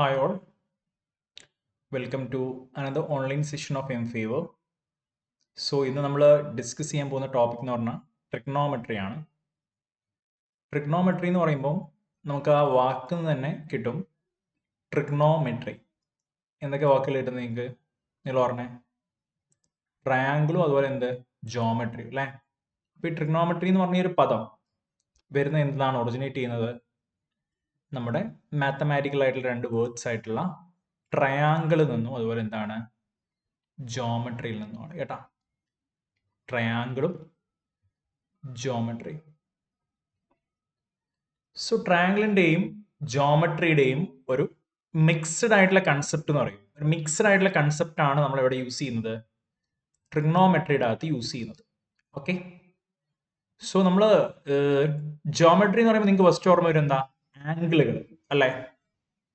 Hi all, welcome to another online session of MFavor. So ഇന്ന് നമ്മൾ discuss ചെയ്യാൻ പോകുന്ന ടോപ്പിക് എന്ന് പറഞ്ഞാൽ ട്രിഗ്നോമെട്രി ആണ്. ട്രിഗ്നോമെട്രി എന്ന് പറയുമ്പോൾ നമുക്ക് ആ വാക്കിൽ നിന്ന് തന്നെ കിട്ടും ട്രിഗ്നോമെട്രി. എന്തൊക്കെ വാക്കുകൾ കിട്ടുന്നത് നിങ്ങൾ പറഞ്ഞേ? ട്രയാങ്കിളും അതുപോലെ എന്ത് ജോമെട്രി അല്ലേ? അപ്പോൾ ഈ ട്രിഗ്നോമെട്രി എന്ന് പറഞ്ഞ ഒരു പദം വരുന്ന എന്താണ് ഒറിജിനേറ്റ് ചെയ്യുന്നത്? നമ്മുടെ മാത്തമാറ്റിക്കൽ ആയിട്ടുള്ള രണ്ട് വേർഡ്സ് ആയിട്ടുള്ള ട്രയാങ്കിളിൽ നിന്നും അതുപോലെ എന്താണ് ജോമെട്രിയിൽ നിന്നുമാണ് കേട്ടോ. ട്രയാങ്കിളും ജോമെട്രി. സോ ട്രയാങ്കിളിന്റെയും ജോമെട്രിയുടെയും ഒരു മിക്സ്ഡ് ആയിട്ടുള്ള കൺസെപ്റ്റ് എന്ന് പറയും. ഒരു മിക്സ്ഡ് ആയിട്ടുള്ള കൺസെപ്റ്റ് ആണ് നമ്മൾ ഇവിടെ യൂസ് ചെയ്യുന്നത്, ട്രിഗ്നോമെട്രിയുടെ അകത്ത് യൂസ് ചെയ്യുന്നത്. ഓക്കെ, സോ നമ്മൾ ജോമെട്രി എന്ന് പറയുമ്പോൾ നിങ്ങൾക്ക് ഫസ്റ്റ് ഓർമ്മ വരും എന്താ? ആംഗിളുകൾ അല്ലേ?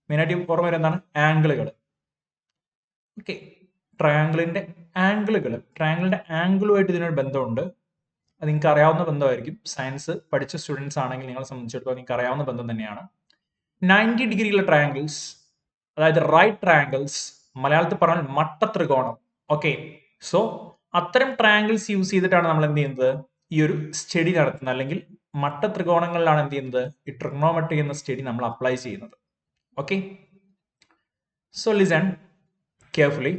മെയിനായിട്ട് ഓർമ്മ വരും എന്താണ്? ആംഗിളുകൾ. ഓക്കെ, ട്രയാങ്കിളിന്റെ ആംഗിളുമായിട്ട് ഇതിനൊരു ബന്ധമുണ്ട്. അത് നിങ്ങൾക്ക് അറിയാവുന്ന ബന്ധമായിരിക്കും. സയൻസ് പഠിച്ച സ്റ്റുഡൻസ് ആണെങ്കിൽ നിങ്ങളെ സംബന്ധിച്ചിടത്തോളം നിങ്ങൾക്ക് അറിയാവുന്ന ബന്ധം തന്നെയാണ്. 90 ഡിഗ്രിയുള്ള ട്രയാങ്കിൾസ്, അതായത് റൈറ്റ് ട്രയാങ്കിൾസ്, മലയാളത്തിൽ പറഞ്ഞാൽ മട്ട ത്രികോണം. ഓക്കെ, സോ അത്തരം ട്രയാങ്കിൾസ് യൂസ് ചെയ്തിട്ടാണ് നമ്മൾ എന്ത് ചെയ്യുന്നത്? ഈ ഒരു സ്റ്റഡി നടത്തുന്നത്, അല്ലെങ്കിൽ മട്ട ത്രികോണങ്ങളിലാണ് എന്ത് ചെയ്യുന്നത്? ഈ ട്രിഗ്നോമെട്രി എന്ന സ്റ്റഡി നമ്മൾ അപ്ലൈ ചെയ്യുന്നത്. Okay, so listen carefully.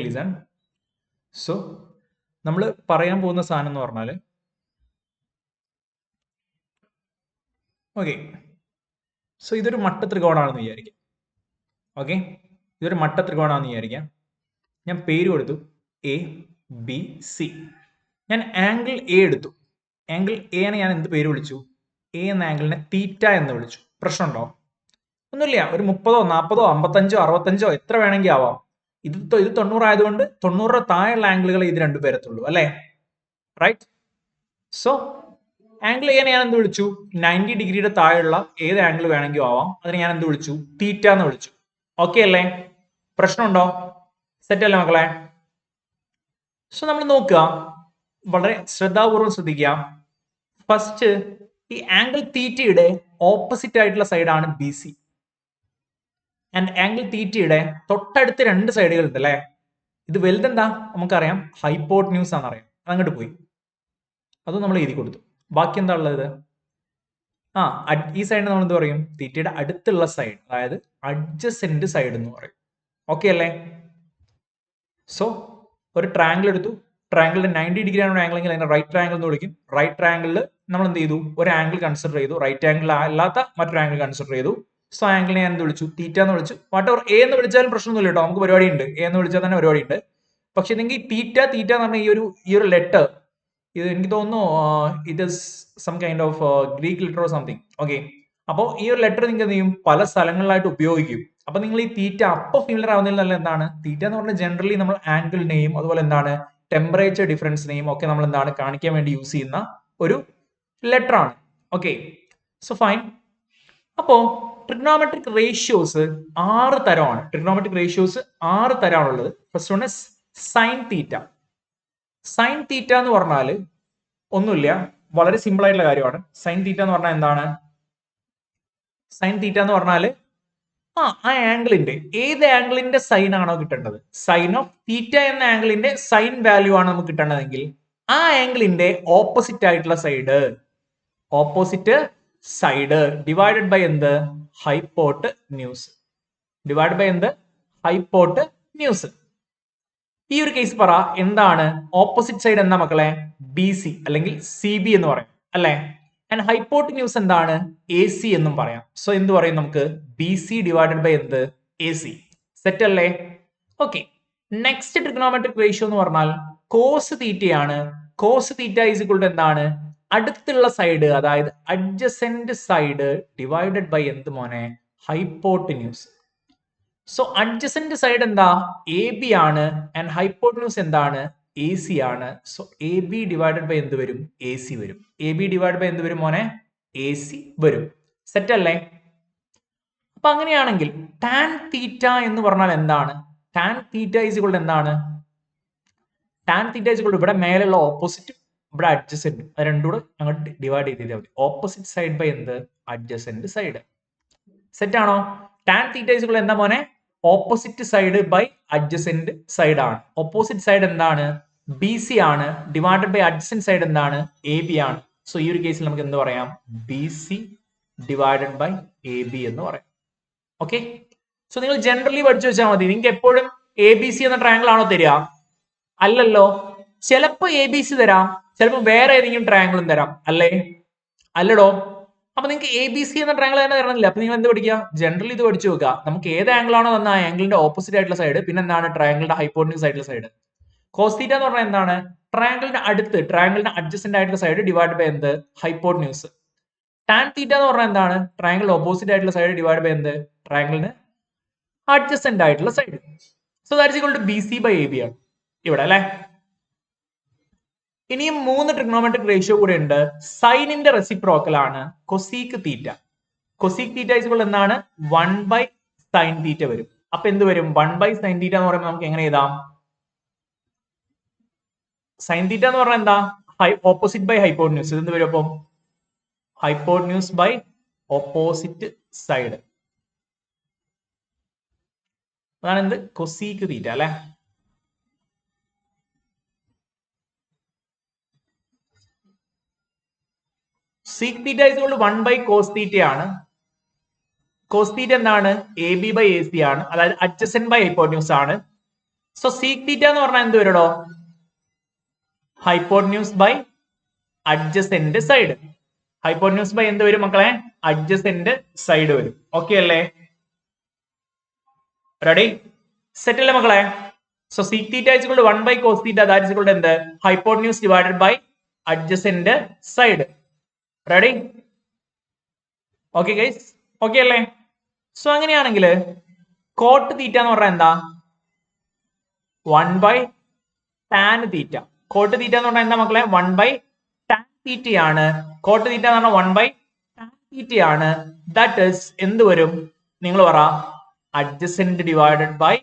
Listen. So നമ്മൾ പറയാൻ പോകുന്ന സാധനം എന്ന് പറഞ്ഞാൽ, ഓക്കെ, സോ ഇതൊരു മട്ട ത്രികോണാണെന്ന് വിചാരിക്കാം. ഓക്കെ, ഇതൊരു മട്ട ത്രികോണാണെന്ന് വിചാരിക്കാം. ഞാൻ പേര് കൊടുത്തു എ ബി സി. ഞാൻ ആംഗിൾ എ എടുത്തു. ആംഗിൾ എനെ ഞാൻ എന്ത് പേര് വിളിച്ചു? എ എന്ന ആംഗിളിനെ തീറ്റ എന്ന് വിളിച്ചു. പ്രശ്നമുണ്ടോ? ഒന്നുമില്ല. ഒരു 30, 40, 55, 65 എത്ര വേണമെങ്കിൽ ആവാം. ഇത് 90 ആയതുകൊണ്ട് 90 താഴെയുള്ള ആംഗിളുകൾ ഇത് രണ്ടു പേരത്തുള്ളൂ അല്ലേ? റൈറ്റ്. സോ ആംഗിൾ എനെ ഞാൻ എന്ത് വിളിച്ചു? 90 ഡിഗ്രിയുടെ താഴെയുള്ള ഏത് ആംഗിൾ വേണമെങ്കിലും ആവാം. അതിനെ ഞാൻ എന്ത് വിളിച്ചു? തീറ്റ എന്ന് വിളിച്ചു. ഓക്കെ അല്ലേ? പ്രശ്നമുണ്ടോ? സെറ്റ് അല്ലേ മക്കളെ? സോ നമ്മൾ നോക്കുക, വളരെ ശ്രദ്ധാപൂർവം ശ്രദ്ധിക്കുക. ഫസ്റ്റ്, ഈ ആംഗിൾ തീറ്റയുടെ ഓപ്പോസിറ്റ് ആയിട്ടുള്ള സൈഡാണ് ബി സി. ആൻഡ് ആംഗിൾ തീറ്റയുടെ തൊട്ടടുത്ത് രണ്ട് സൈഡുകൾ ഉണ്ട് അല്ലേ? ഇത് വലുതെന്താ നമുക്കറിയാം, ഹൈപ്പോട്ന്യൂസ് ആണെന്നറിയാം. അതങ്ങോട്ട് പോയി, അതും നമ്മൾ എഴുതി കൊടുത്തു. ബാക്കി എന്താ ഉള്ളത്? ഈ സൈഡിന് നമ്മൾ എന്ത് പറയും? തീറ്റയുടെ അടുത്തുള്ള സൈഡ്, അതായത് അഡ്ജസെന്റ് സൈഡ് എന്ന് പറയും. ഓക്കെ അല്ലേ? സോ ഒരു ട്രയാങ്കിൾ എടുത്തു. ട്രയാങ്കിളിന്റെ 90 ഡിഗ്രി ആണ് ആംഗിൾ എങ്കിൽ അതിനെ റൈറ്റ് ട്രയാങ്കിൾ എന്ന് വിളിക്കും. റൈറ്റ് ട്രയാങ്കിളിൽ നമ്മൾ എന്ത് ചെയ്തു? ഒരു ആംഗിൾ കൺസിഡർ ചെയ്തു. റൈറ്റ് ആംഗിൾ അല്ലാത്ത മറ്റൊരു ആംഗിൾ കൺസിഡർ ചെയ്തു. സോ ആംഗിളിനെ ഞാൻ എന്ത് വിളിച്ചു? തീറ്റ എന്ന് വിളിച്ചു. വാട്ട് എവർ എ എന്ന് വിളിച്ചാലും പ്രശ്നമൊന്നുമില്ല കേട്ടോ, നമുക്ക് പരിപാടി ഉണ്ട്. എ എന്ന് വിളിച്ചാൽ തന്നെ പരിപാടി ഉണ്ട്. പക്ഷെ നിങ്ങൾക്ക് തീറ്റ എന്ന് പറഞ്ഞ ഈ ഒരു ലെറ്റർ, ഇത് എനിക്ക് തോന്നുന്നു it is some kind of Greek letter or something. Okay, അപ്പോൾ ഈ ഒരു ലെറ്റർ നിങ്ങൾക്ക് എന്ത് ചെയ്യും? പല സ്ഥലങ്ങളിലായിട്ട് ഉപയോഗിക്കും. അപ്പൊ നിങ്ങൾ ഈ തീറ്റ അപ്പൊ ഫിമിലർ ആവുന്നതിൽ നല്ല എന്താണ്? തീറ്റ എന്ന് പറഞ്ഞാൽ ജനറലി നമ്മൾ ആംഗിളിനെയും അതുപോലെ എന്താണ് ടെമ്പറേച്ചർ ഡിഫറൻസിനെയും ഒക്കെ നമ്മൾ എന്താണ് കാണിക്കാൻ വേണ്ടി യൂസ് ചെയ്യുന്ന ഒരു ലെറ്റർ ആണ്. Okay, so fine. അപ്പോ ട്രിഗ്നോമെട്രിക് റേഷ്യോസ് 6 തരമാണ്. ട്രിഗ്നോമെട്രിക് റേഷ്യോസ് 6 തരമാണുള്ളത്. First one is sine theta. Sine theta എന്ന് പറഞ്ഞാൽ ഒന്നുമില്ല, വളരെ സിമ്പിൾ ആയിട്ടുള്ള കാര്യമാണ്. സൈൻ തീറ്റ എന്ന് പറഞ്ഞാൽ എന്താണ്? സൈൻ തീറ്റ എന്ന് പറഞ്ഞാൽ ആ ആംഗിളിന്റെ ഏത് ആംഗിളിന്റെ സൈൻ ആണോ കിട്ടേണ്ടത്, സൈൻ ഓഫ് തീറ്റ എന്ന ആംഗിളിന്റെ സൈൻ വാല്യൂ ആണ് നമുക്ക് കിട്ടേണ്ടതെങ്കിൽ ആ ആംഗിളിന്റെ ഓപ്പോസിറ്റ് ആയിട്ടുള്ള സൈഡ് ഡിവൈഡഡ് ബൈ എന്ത്? Hypotenuse. ഡിവൈഡ് ബൈ എന്ത്? Hypotenuse. ഈ ഒരു കേസ് പറ, എന്താണ് ഓപ്പോസിറ്റ് സൈഡ്? എന്താ മക്കളെ? ബി സി അല്ലെങ്കിൽ സി ബി എന്ന് പറയും അല്ലെ? ആൻഡ് ഹൈപ്പോട്ട് ന്യൂസ് എന്താണ്? എ സി എന്നും പറയാം. സോ എന്ത് പറയും നമുക്ക്? ബി സി ഡിവൈഡഡ് ബൈ എന്ത്? A C. സെറ്റ് അല്ലേ? ഓക്കെ, നെക്സ്റ്റ് ട്രിഗ്നോമെട്രിക് റേഷ്യോ എന്ന് പറഞ്ഞാൽ കോസ് തീറ്റയാണ്. Cos theta is equal to എന്താണ്? അടുത്തുള്ള സൈഡ്, അതായത് അഡ്ജസെന്റ് സൈഡ് ഡിവൈഡഡ് ബൈ എന്ത് മോനെ? ഹൈപ്പോട്ടിന്യൂസ്. സോ അഡ്ജസെന്റ് സൈഡ് എന്താ? എ ബി ആണ്. ആൻഡ് ഹൈപ്പോട്ടിന്യൂസ് എന്താണ്? എ സി ആണ്. So A B divided by എന്ത് വരും? എ സി വരും. എ ബി ഡിവൈഡ് ബൈ എന്ത് വരും മോനെ? എ സി വരും. സെറ്റ് അല്ലേ? അപ്പൊ അങ്ങനെയാണെങ്കിൽ ടാൻ തീറ്റ എന്ന് പറഞ്ഞാൽ എന്താണ്? Tan theta is equal to എന്താണ്? Tan theta is equal to ഇവിടെ മേലുള്ള ഓപ്പോസിറ്റ്, ഇവിടെ അഡ്ജസെന്റ്, അത് രണ്ടും കൂടെ അങ്ങോട്ട് ഡിവൈഡ് ചെയ്താൽ മതി. ഓപ്പോസിറ്റ് സൈഡ് ബൈ എന്ത്? Adjacent side. സെറ്റ് ആണോ? ടാൻ തീറ്റ ഈസ് എന്താ മോനെ? Opposite side by adjacent side ആണ്. ഓപ്പോസിറ്റ് സൈഡ് എന്താണ്? ബി സി ആണ്. ഡിവൈഡഡ് ബൈ അഡ്ജസെന്റ് സൈഡ് എന്താണ്? എ ബി ആണ്. സോ ഈ ഒരു കേസിൽ നമുക്ക് എന്ത് പറയാം? B C divided by A B എന്ന് പറയാം. ഓക്കെ, സോ നിങ്ങൾ ജനറലി പഠിച്ചു വെച്ചാൽ മതി. നിങ്ങൾക്ക് എപ്പോഴും എ ബി സി എന്ന ട്രയാങ്കിൾ ആണോ തരിക? അല്ലല്ലോ. ചിലപ്പോ എ ബി സി തരാം, ചിലപ്പോൾ വേറെ ഏതെങ്കിലും ട്രയാങ്കിളും തരാം, അല്ലേ? അല്ലടോ. അപ്പൊ നിങ്ങൾക്ക് എ ബി സി എന്ന ട്രയാങ്കിൾ തന്നെ തരണമെന്നില്ല. അപ്പൊ നിങ്ങൾ എന്ത് പഠിക്കുക? ജനറലി ഇത് പഠിച്ചു നോക്കുക. നമുക്ക് ഏത് ആംഗിൾ ആണോ തന്ന ആ ആംഗിളിന്റെ ഓപ്പോസിറ്റ് ആയിട്ടുള്ള സൈഡ്, പിന്നെ എന്താണ്? ട്രയാങ്കിളിന്റെ ഹൈപ്പോട്ടന്യൂസ് ആയിട്ടുള്ള സൈഡ്. കോസ് തീറ്റ എന്ന് പറഞ്ഞാൽ എന്താണ്? ട്രയാങ്കിളിന്റെ അടുത്ത്, ട്രയാങ്കിളിന്റെ അഡ്ജസ്റ്റന്റ് ആയിട്ടുള്ള സൈഡ് ഡിവൈഡ് ബൈ എന്ത്? ഹൈപ്പോട്ടന്യൂസ്. ടാൻ തീറ്റ എന്ന് പറഞ്ഞാൽ എന്താണ്? ട്രയാങ്കിളിന്റെ ഓപ്പോസിറ്റ് ആയിട്ടുള്ള സൈഡ് ഡിവൈഡ് ബൈ എന്ത്? ട്രയാങ്കിളിന് അഡ്ജസ്റ്റന്റ് ആയിട്ടുള്ള side. So that is equal to B C by A B ആണ് ഇവിടെ, അല്ലെ? ഇനിയും 3 ട്രിഗ്നോമെട്രിക് റേഷ്യോ കൂടെ ഉണ്ട്. സൈനിന്റെ റെസിപ്രോക്കൽ ആണ് cosec theta. Cosec theta is equal എന്താണ്? 1 ബൈ സൈൻ തീറ്റ വരും. അപ്പൊ എന്ത് വരും? 1 ബൈ സൈൻ തീറ്റ എന്ന് പറയുമ്പോൾ നമുക്ക് എങ്ങനെ എഴുതാം? സൈൻ തീറ്റ എന്ന് പറഞ്ഞാൽ എന്താ? Opposite by hypotenuse. ഇത് എന്ത് വരും? അപ്പം ഹൈപ്പോട്ടന്യൂസ് ബൈ ഓപ്പോസിറ്റ് സൈഡ്. അതാണ് എന്ത്? കൊസീക് തീറ്റ, അല്ലെ? Sec theta is equal to 1 by cos theta ആണ്. കോസ് തീറ്റ എന്താണ്? A B by A C ആണ്, അതായത് അഡ്ജസന്റ് ബൈ ഹൈപ്പോട്ടന്യൂസ് ആണ്. സോ സീക് തീറ്റ എന്ന് പറഞ്ഞാൽ എന്ത് വരടോ? Hypotenuse by adjacent side. Hypotenuse by എന്ത് വരും മക്കളെ? അഡ്ജസന്റ് സൈഡ് വരും. ഓക്കെ അല്ലേ? റെഡി? സെറ്റ് അല്ലേ മക്കളെ? So sec theta is equal to 1 by cos theta, that is equal to എന്ത്? Hypotenuse divided by adjacent side. Ready? Okay guys, okay അല്ലേ? So അങ്ങനെയാണെങ്കിൽ കോട്ട് തീറ്റ എന്ന് പറഞ്ഞാൽ എന്താ? 1 by tan theta. Cot theta എന്ന് പറഞ്ഞാൽ എന്താ മക്കളെ? 1 ബൈ ടാൻ തീറ്റ ആണ്. കോട്ട് തീറ്റ എന്ന് പറഞ്ഞാൽ 1 ബൈ ടാൻ തീറ്റ ആണ്. ദാറ്റ് ഈസ് എന്ത് വരും? നിങ്ങൾ പറ. Adjacent divided by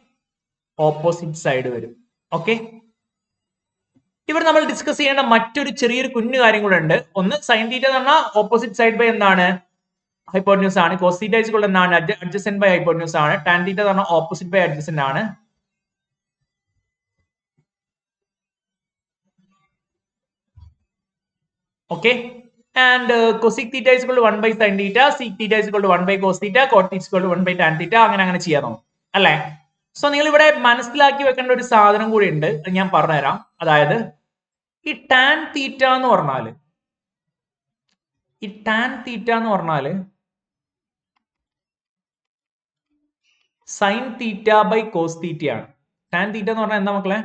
opposite side വരും. ഓക്കെ, ഇവിടെ നമ്മൾ ഡിസ്കസ് ചെയ്യേണ്ട മറ്റൊരു ചെറിയൊരു കുഞ്ഞു കാര്യം കൂടെ ഉണ്ട്. ഒന്ന്, സൈൻ തീറ്റ എന്ന് പറഞ്ഞാൽ ഓപ്പോസിറ്റ് സൈഡ് ബൈ എന്താണ്? ഹൈപ്പോട്ടന്യൂസ് ആണ്. കോസ് തീറ്റ ഈസ് ഈക്വൽ എന്താണ്? അഡ്ജസന്റ് ബൈ ഹൈപ്പോട്ടന്യൂസ് ആണ്. ടാൻ തീറ്റ എന്ന് പറഞ്ഞാൽ ഓപ്പോസിറ്റ് ബൈ അഡ്ജസന്റ് ആണ്. Okay, and cosec theta is equal to 1 by sin theta, sec theta is equal to 1 by cos theta, cot theta is equal to 1 by tan theta. അങ്ങനെ ചെയ്യാമോ? അല്ലേ? So നിങ്ങൾ ഇവിടെ മനസ്സിലാക്കി വെക്കേണ്ട ഒരു സാധനം കൂടി ഉണ്ട്, ഞാൻ പറഞ്ഞുതരാം. അതായത് ഈ ടാൻ തീറ്റ എന്ന് പറഞ്ഞാല്, sine theta by cos theta ആണ്. ടാൻ തീറ്റ എന്ന് പറഞ്ഞാൽ എന്താ മക്കളെ?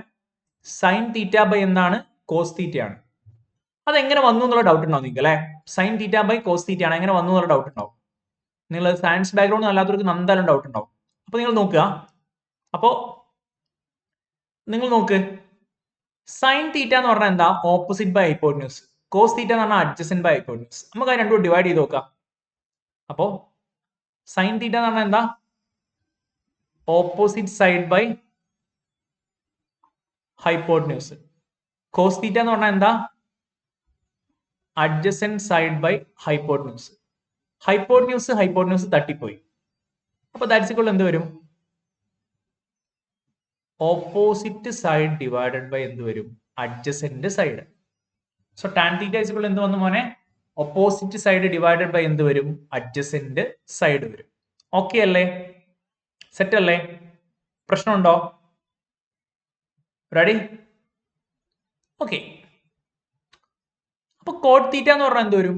സൈൻ തീറ്റ ബൈ എന്താണ്? കോസ് തീറ്റ ആണ്. അതെങ്ങനെ വന്നു എന്നുള്ള ഡൗട്ട് ഉണ്ടാവും നിങ്ങൾക്ക്, അല്ലെ? Sine theta by cos theta ആണ്, എങ്ങനെ വന്നു എന്നുള്ള ഡൗട്ട് ഉണ്ടാവും. നിങ്ങൾ സയൻസ് ബാക്ക്ഗ്രൗണ്ട് അല്ലാത്തവർക്ക് എന്തായാലും ഡൗട്ട് ഉണ്ടാവും. അപ്പൊ നിങ്ങൾ നോക്കുക. അപ്പോ നിങ്ങൾ നോക്ക്, സൈൻ തീറ്റ എന്ന് പറഞ്ഞാൽ എന്താ? Opposite by hypotenuse. Cos theta എന്ന് പറഞ്ഞാൽ അഡ്ജസന്റ് ബൈ ഹൈപ്പോട്ടന്യൂസ്. നമുക്ക് അത് രണ്ടും ഡിവൈഡ് ചെയ്ത് നോക്കാം. അപ്പോ സൈൻ തീറ്റ എന്ന് പറഞ്ഞാൽ എന്താ? Opposite side by hypotenuse. Cos theta എന്ന് പറഞ്ഞാൽ എന്താ? Adjacent side by hypotenuse. Hypotenuse തട്ടിപ്പോയി. അപ്പൊ ദാറ്റ്സ് ഈക്വൽ എന്ത് വരും? ഓപ്പോസിറ്റ് സൈഡ് ഡിവൈഡഡ് ബൈ എന്ത് വരും? Adjacent side. So tan theta is equal എന്ത് വന്നു മോനെ? ഓപ്പോസിറ്റ് സൈഡ് ഡിവൈഡഡ് ബൈ എന്ത് വരും? അഡ്ജസന്റ് സൈഡ് വരും. ഓക്കെ അല്ലേ? സെറ്റ് അല്ലേ? പ്രശ്നമുണ്ടോ? റെഡി? ഓക്കെ, അപ്പൊ കോട്ട് തീറ്റ എന്ന് പറഞ്ഞാൽ എന്ത് വരും?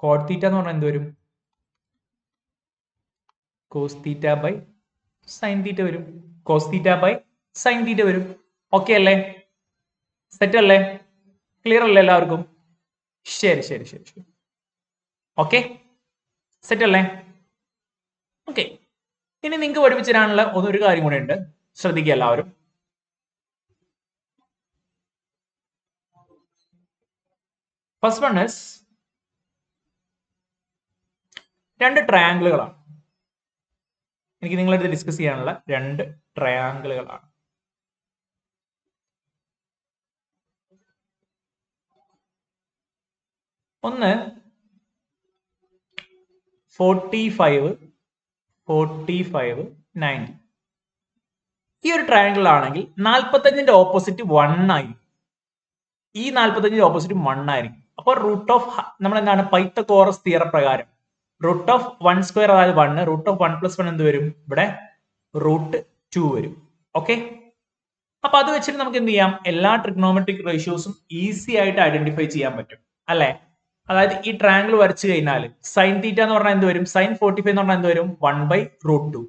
കോട്ട് തീറ്റ എന്ന് പറഞ്ഞാൽ എന്ത് വരും? Cos theta by sine theta വരും. Cos theta by sine theta വരും. ഓക്കെ അല്ലേ? സെറ്റ് അല്ലേ? ക്ലിയർ അല്ലേ എല്ലാവർക്കും? ശരി ശരി ശരി ശരി. ഓക്കെ, സെറ്റ് അല്ലേ? ഓക്കെ, ഇനി നിങ്ങൾക്ക് പഠിപ്പിച്ചു തരാനുള്ള ഒരു കാര്യം കൂടെ ഉണ്ട്, ശ്രദ്ധിക്കുക എല്ലാവരും. ഫസ്റ്റ് വൺ ഇസ്, രണ്ട് ട്രയാങ്കിളുകളാണ് എനിക്ക് നിങ്ങളടുത്ത് ഡിസ്കസ് ചെയ്യാനുള്ള. രണ്ട് ട്രയാങ്കിളുകളാണ്. ഒന്ന് 45 45 90. ഈ ഒരു ട്രയാങ്കിൾ ആണെങ്കിൽ 45ന്റെ ഓപ്പോസിറ്റ് 1 ആയി. ഈ 45ന്റെ ഓപ്പോസിറ്റ് 1 ആയിരിക്കും. അപ്പൊ റൂട്ട് ഓഫ് നമ്മൾ എന്താണ് പൈത്തഗോറസ് തിയറം പ്രകാരം റൂട്ട് ഓഫ് 1 സ്ക്വയർ അതായത് 1, റൂട്ട് ഓഫ് 1 + 1 എന്ത് വരും? ഇവിടെ റൂട്ട് 2 വരും. ഓക്കെ, അപ്പൊ അത് വെച്ചിട്ട് നമുക്ക് എന്ത് ചെയ്യാം? എല്ലാ ട്രിഗ്നോമെട്രിക് റേഷ്യോസും ഈസി ആയിട്ട് ഐഡന്റിഫൈ ചെയ്യാൻ പറ്റും അല്ലെ? അതായത് ഈ ട്രയാങ്കിൾ വരച്ചു കഴിഞ്ഞാൽ സൈൻ തീറ്റ എന്ന് പറഞ്ഞാൽ എന്ത് വരും? സൈൻ 45 എന്ന് പറഞ്ഞാൽ എന്ത് വരും? 1/√2.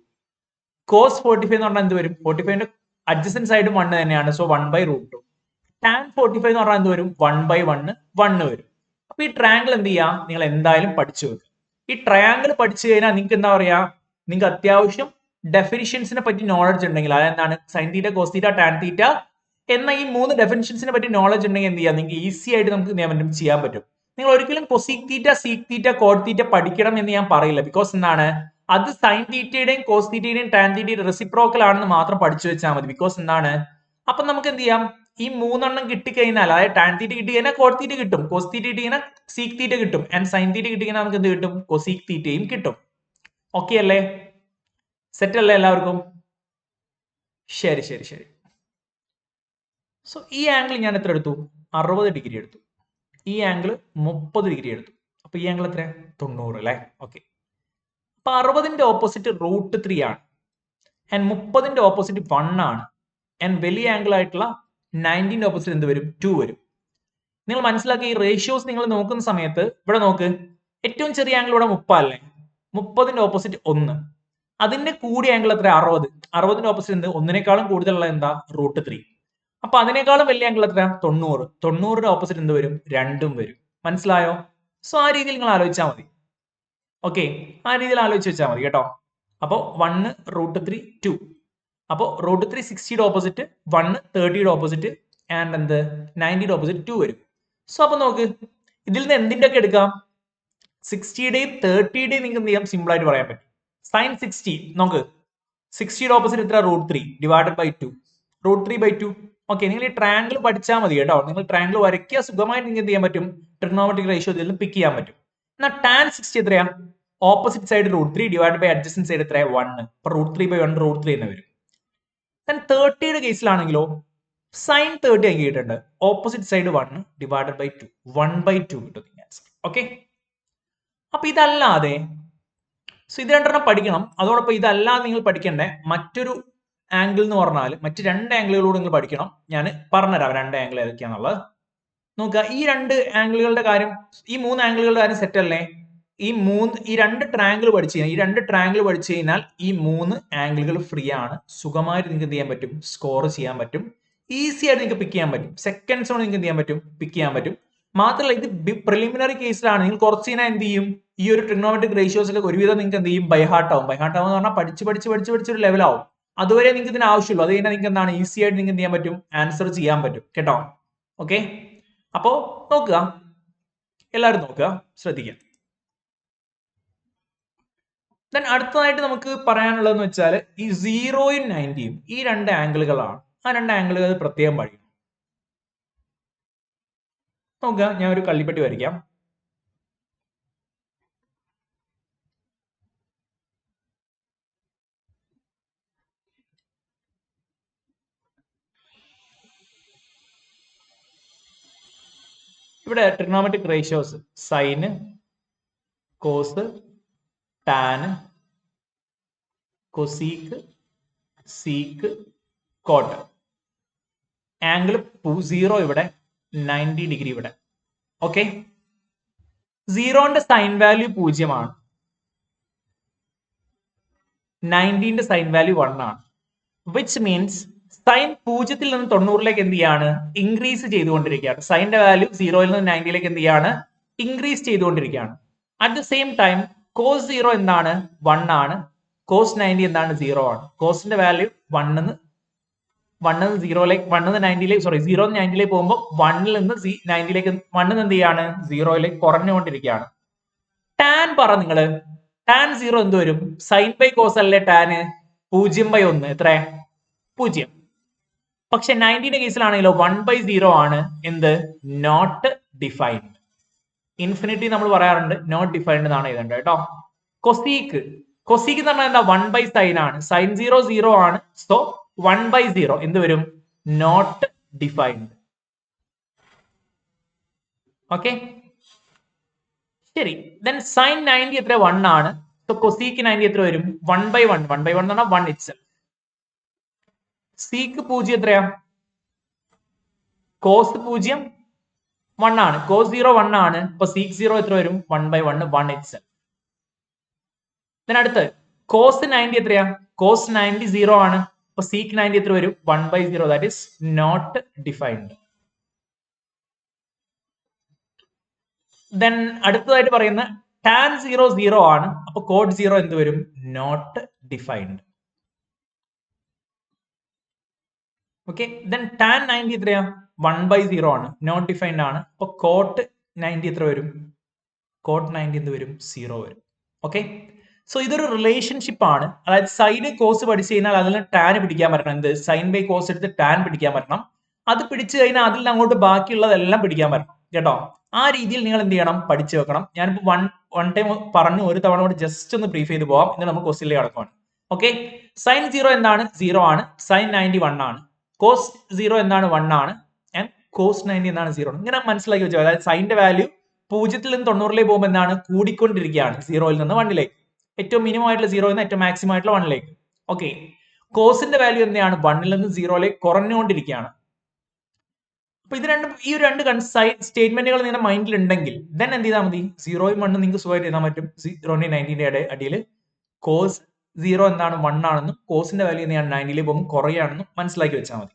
കോസ് 45 എന്ന് പറഞ്ഞാൽ എന്ത് വരും? 45ന്റെ അഡ്ജസന്റ് സൈഡും 1 തന്നെയാണ്, സോ 1/√2. ടാൻ 45 എന്ന് പറഞ്ഞാൽ എന്ത് വരും? 1/1 1 വരും. അപ്പൊ ഈ ട്രയാങ്കിൾ എന്ത് ചെയ്യാം? നിങ്ങൾ എന്തായാലും പഠിച്ചു വെക്കുക. ഈ ട്രയാങ്കിൾ പഠിച്ചു കഴിഞ്ഞാൽ നിങ്ങൾക്ക് എന്താ പറയാ? നിങ്ങൾക്ക് അത്യാവശ്യം ഡെഫിനിഷൻസിനെ പറ്റി നോളജ് ഉണ്ടെങ്കിൽ, അതെന്താണ് sine theta, cos theta, tan theta എന്ന ഈ 3 ഡെഫിനിഷൻസിനെ പറ്റി നോളജ് ഉണ്ടെങ്കിൽ എന്ത് ചെയ്യാം? നിങ്ങൾക്ക് ഈസി ആയിട്ട് നമുക്ക് ചെയ്യാൻ പറ്റും. നിങ്ങൾ ഒരിക്കലും cosec theta, sec theta, cot theta പഠിക്കണം എന്ന് ഞാൻ പറയില്ല. ബിക്കോസ് എന്താണ്? അത് സൈൻ തീറ്റയുടെയും കോസ് തീറ്റയുടെയും ടാൻ തീറ്റയുടെയും റെസിപ്രോക്കൽ ആണെന്ന് മാത്രം പഠിച്ചു വെച്ചാൽ മതി. ബിക്കോസ് എന്താണ്? അപ്പൊ നമുക്ക് എന്ത് ചെയ്യാം? ഈ 3 കിട്ടിക്കഴിഞ്ഞാൽ, അതായത് ടാൻ തീറ്റ കിട്ടിക്കഴിഞ്ഞാൽ കോഡ് തീറ്റ കിട്ടും, കോസ് തീറ്റ കിട്ടിക്കഴിഞ്ഞാൽ സീക് തീറ്റ കിട്ടും, ആൻഡ് സൈൻ തീറ്റ കിട്ടിക്കഴിഞ്ഞാൽ നമുക്ക് എന്ത് കിട്ടും? കൊസീക് തീറ്റയും കിട്ടും. ഓക്കെ അല്ലേ? സെറ്റ് അല്ലേ എല്ലാവർക്കും? ശരി ശരി ശരി. സോ ഈ ആംഗിൾ ഞാൻ എത്ര എടുത്തു? 60 ഡിഗ്രി എടുത്തു. ഈ ആംഗിൾ 30 ഡിഗ്രി എടുത്തു. അപ്പൊ ഈ ആംഗിൾ എത്ര? 90 അല്ലേ? ഓക്കെ, അപ്പൊ 60ന്റെ ഓപ്പോസിറ്റ് √3 ആണ്, ആൻഡ് 30ന്റെ ഓപ്പോസിറ്റ് 1 ആണ്, ആൻഡ് വലിയ ആംഗിൾ ആയിട്ടുള്ള 90ന്റെ ഓപ്പോസിറ്റ് എന്ത് വരും? 2 വരും. നിങ്ങൾ മനസ്സിലാക്കി, ഈ റേഷ്യോസ് നിങ്ങൾ നോക്കുന്ന സമയത്ത് ഇവിടെ നോക്ക്, ഏറ്റവും ചെറിയ ആംഗിൾ ഇവിടെ 30 അല്ലേ? 30ന്റെ ഓപ്പോസിറ്റ് 1, അതിന്റെ കൂടിയ ആംഗിൾ എത്ര? 60. 60ന്റെ ഓപ്പോസിറ്റ് എന്ത്? 1നേക്കാളും കൂടുതലുള്ള എന്താ? √3. അപ്പൊ അതിനേക്കാളും വലിയ ആംഗിൾ എത്ര? 90. 90ന്റെ ഓപ്പോസിറ്റ് എന്ത് വരും? 2 വരും. മനസ്സിലായോ? സോ ആ രീതിയിൽ നിങ്ങൾ ആലോചിച്ചാൽ മതി. ഓക്കെ, ആ രീതിയിൽ ആലോചിച്ച് വെച്ചാൽ മതി കേട്ടോ. അപ്പോ 1 √3 2. അപ്പോ √3 60യുടെ ഓപ്പോസിറ്റ്, 1 30യുടെ ഓപ്പോസിറ്റ്, ആൻഡ് എന്ത് 90യുടെ ഓപ്പോസിറ്റ് 2 വരും. സോ അപ്പൊ നോക്ക്, ഇതിൽ നിന്ന് എന്തിന്റെ ഒക്കെ എടുക്കാം? 60യുടെയും 30യുടെയും നിങ്ങൾക്ക് എന്ത് ചെയ്യാം? സിമ്പിൾ ആയിട്ട് പറയാൻ പറ്റും. സൈൻ 60 നോക്ക്, 60യുടെ ഓപ്പോസിറ്റ് എത്ര? √3 ഡിവൈഡഡ് ബൈ 2, √3/2. ഓക്കെ, നിങ്ങൾ ഈ ട്രയാങ്കിൾ പഠിച്ചാൽ മതി കേട്ടോ. നിങ്ങൾ ട്രയാങ്കിൾ വരയ്ക്കുക, സുഖമായിട്ട് നിങ്ങൾക്ക് എന്ത് ചെയ്യാൻ പറ്റും? ട്രിഗ്നോമെട്രിക് റേഷ്യോ ഇതിൽ നിന്ന് പിക്ക് ചെയ്യാൻ പറ്റും. എന്നാൽ ടാൻ 60 എത്രയാ? Opposite side √3 divide by adjacent side എത്രയാ? 1. അപ്പൊ √3/1 √3 എന്ന് വരും. 30യുടെ കേസിലാണെങ്കിലോ സൈൻ 30 ആക്കിയിട്ടുണ്ട്, ഓപ്പോസിറ്റ് സൈഡ് 1 ഡിവൈഡഡ് ബൈ 2, 1/2 കിട്ടും. ഓക്കെ, അപ്പൊ ഇതല്ലാതെ ഇത് രണ്ടെണ്ണം പഠിക്കണം. അതോടൊപ്പം ഇതല്ലാതെ നിങ്ങൾ പഠിക്കേണ്ട മറ്റൊരു ആംഗിൾ എന്ന് പറഞ്ഞാൽ മറ്റ് 2 ആംഗിളുകളൂടെ നിങ്ങൾ പഠിക്കണം. ഞാൻ പറഞ്ഞുതരാം 2 ആംഗിൾ ഏതൊക്കെയാണെന്നുള്ളത്. നോക്കുക, ഈ 2 ആംഗിളുകളുടെ കാര്യം, ഈ 3 ആംഗിളുകളുടെ കാര്യം സെറ്റ് അല്ലേ? ഈ 2 ട്രയാങ്കിൾ പഠിച്ചു കഴിഞ്ഞാൽ, ഈ 2 ട്രയാങ്കിൾ പഠിച്ചു കഴിഞ്ഞാൽ ഈ 3 ആംഗിളുകൾ ഫ്രീ ആണ്. സുഖമായിട്ട് നിങ്ങൾക്ക് എന്ത് ചെയ്യാൻ പറ്റും? സ്കോർ ചെയ്യാൻ പറ്റും. ഈസി ആയിട്ട് നിങ്ങൾക്ക് പിക്ക് ചെയ്യാൻ പറ്റും. സെക്കൻഡ്സ് കൊണ്ട് നിങ്ങൾക്ക് എന്ത് ചെയ്യാൻ പറ്റും? പിക്ക് ചെയ്യാൻ പറ്റും. മാത്രമല്ല, ഇത് പ്രിലിമിനറി കേസിലാണ്. നിങ്ങൾ കുറച്ച് കഴിഞ്ഞാൽ എന്ത് ചെയ്യും? ഈ ഒരു ട്രിഗ്നോമെട്രിക് റേഷ്യോസിലൊക്കെ ഒരുവിധം നിങ്ങൾക്ക് എന്ത് ചെയ്യും? ബൈഹാർട്ട് ആവും. ബൈഹാർട്ട് ആവും എന്ന് പറഞ്ഞാൽ പഠിച്ച് ഒരു ലെവലാവും. അതുവരെ നിങ്ങൾക്ക് ഇതിന് ആവശ്യമുള്ളൂ. അത് കഴിഞ്ഞാൽ നിങ്ങൾക്ക് എന്താണ്? ഈസി ആയിട്ട് നിങ്ങൾക്ക് എന്ത് ചെയ്യാൻ പറ്റും? ആൻസർ ചെയ്യാൻ പറ്റും കേട്ടോ. ഓക്കെ, അപ്പോ നോക്കുക, എല്ലാവരും നോക്കുക, ശ്രദ്ധിക്കുക. ദെൻ അടുത്തതായിട്ട് നമുക്ക് പറയാനുള്ളതെന്ന് വെച്ചാൽ ഈ 0യും 90യും ഈ 2 ആംഗിളുകളാണ്. ആ 2 ആംഗിളുകൾ പ്രത്യേകം പഠിക്കണം. നോക്കുക, ഞാൻ ഒരു കള്ളിപ്പെട്ടി വരയ്ക്കാം. ഇവിടെ trigonometric ratios sine, cos, tan, cosec, sec, cot. Angle 0 ഇവിടെ, 90 ഡിഗ്രി ഇവിടെ. ഓക്കെ, 0ന്റെ സൈൻ വാല്യൂ 0 ആണ്, 90ന്റെ സൈൻ വാല്യൂ 1 ആണ്. വിച്ച് മീൻസ് സൈൻ 0ൽ നിന്ന് 90ലേക്ക് എന്ത് ചെയ്യാണ്? ഇൻക്രീസ് ചെയ്തുകൊണ്ടിരിക്കുകയാണ്. സൈന്റെ വാല്യൂ 0ൽ നിന്ന് 90ലേക്ക് എന്ത് ചെയ്യാണ്? ഇൻക്രീസ് ചെയ്തുകൊണ്ടിരിക്കുകയാണ്. At the same time cos 0 എന്താണ്? 1 ആണ്. കോസ് 90 എന്താണ്? 0 ആണ്. കോസിന്റെ വാല്യൂ 1 നിന്ന് 90ലേക്ക്, സോറി 0 നിന്ന് 90ലേക്ക് പോകുമ്പോൾ 1ൽ നിന്ന് 90ലേക്ക് 1 നിന്ന് എന്ത് ചെയ്യാണ്? 0ലേക്ക് കുറഞ്ഞുകൊണ്ടിരിക്കുകയാണ്. ടാൻ പറ നിങ്ങള്, ടാൻ 0 എന്ത് വരും? സൈൻ ബൈ കോസ് അല്ലേ ടാന്? 0/1 എത്ര? 0. പക്ഷെ 90ന്റെ കേസിലാണെങ്കിലോ 1/0 ആണ്. എന്ത്? Not defined. ഇൻഫിനിറ്റി നമ്മൾ പറയാറുണ്ട്, നോട്ട് ഡിഫൈൻഡ് എന്നാണ് എഴുതേണ്ടത് കേട്ടോ. കൊസീക്ക് എന്ന് പറഞ്ഞാൽ എന്താ 1/sin ആണ്. sin 0 0 ആണ്. സോ 1/0 എന്ത് വരും? Not defined. ഓക്കെ, ശരി. ദെൻ sin 90 എത്ര? 1 ആണ്. സോ കൊസീക്ക് 90 എത്ര വരും? 1/1. 1/1 എന്ന് പറഞ്ഞാൽ 1 itself. സീക്ക് 0 എത്രയാ? കോസ് 0 1 ആണ്. കോസ് 0 1 ആണ്. അപ്പൊ സീക്ക് 0 എത്ര വരും? 1/1 1 itself. അടുത്ത് കോസ് 90 എത്രയാ? കോസ് 90 0 ആണ്. അപ്പൊ സീക്ക് 90 എത്ര വരും? 1/0. That is not defined. Then അടുത്തതായിട്ട് പറയുന്ന ടാൻ 0 0 ആണ്. അപ്പൊ കോഡ് 0 എന്ത് വരും? Not defined. Okay, then tan 90 എത്രയാ? 1/0 ആണ്. നോട്ട് ഡിഫൈൻഡ് ആണ്. അപ്പൊ കോട്ട് 90 എത്ര വരും? കോട്ട് 90 എന്ത് വരും? 0 വരും. ഓക്കെ, സോ ഇതൊരു റിലേഷൻഷിപ്പ് ആണ്. അതായത് സൈന് കോസ് പഠിച്ചു കഴിഞ്ഞാൽ അതിൽ ടാൻ പിടിക്കാൻ പറ്റണം. എന്ത്? സൈൻ ബൈ കോസ് എടുത്ത് ടാൻ പിടിക്കാൻ പറ്റണം. അത് പിടിച്ചു കഴിഞ്ഞാൽ അതിൽ നിന്ന് അങ്ങോട്ട് ബാക്കിയുള്ളതെല്ലാം പിടിക്കാൻ പറ്റണം കേട്ടോ. ആ രീതിയിൽ നിങ്ങൾ എന്ത് ചെയ്യണം? പഠിച്ചു വെക്കണം. ഞാനിപ്പോ വൺ ടൈം പറഞ്ഞു, ഒരു തവണ കൂടി ജസ്റ്റ് ഒന്ന് ബ്രീഫ് ചെയ്ത് പോവാം. ഇന്ന് നമുക്ക് ക്വസ്റ്റ്യനിലേക്ക് കടക്കുവാണ്. ഓക്കെ, സൈൻ 0 എന്താണ്? 0 ആണ്. സൈൻ 90 1 ആണ്. കോസ് 0 എന്താണ്? 1 ആണ്. ആൻഡ് കോസ് 90 എന്താണ്? 0 ആണ്. ഇങ്ങനെ മനസ്സിലാക്കി വെച്ചോ. അതായത് സൈന്റെ വാല്യൂ 0 നിന്ന് 90 പോകുമ്പോൾ എന്താണ്? കൂടിക്കൊണ്ടിരിക്കുകയാണ് 0 നിന്ന് 1 ഏറ്റവും മിനിമം ആയിട്ടുള്ള 0 നിന്ന് ഏറ്റവും മാക്സിമം ആയിട്ടുള്ള 1 ഓക്കെ, കോസിന്റെ വാല്യൂ എന്താണ്? 1 നിന്ന് 0 കുറഞ്ഞുകൊണ്ടിരിക്കുകയാണ്. അപ്പൊ ഇത് രണ്ടും, ഈ രണ്ട് സ്റ്റേറ്റ്മെന്റുകൾ നിങ്ങളുടെ മൈൻഡിൽ ഉണ്ടെങ്കിൽ ദെൻ എന്ത് ചെയ്താൽ മതി? 0യും 1 നിങ്ങൾക്ക് സുഖമായിട്ട് എഴുതാൻ പറ്റും. 0ന്റെ 90ന്റെ അടിയിൽ കോസ് 0 എന്താണ്? 1 ആണെന്നും കോസിന്റെ വാല്യൂ എന്താണ്? 90 പോകുമ്പോൾ കുറയാണെന്നും മനസ്സിലാക്കി വെച്ചാൽ മതി.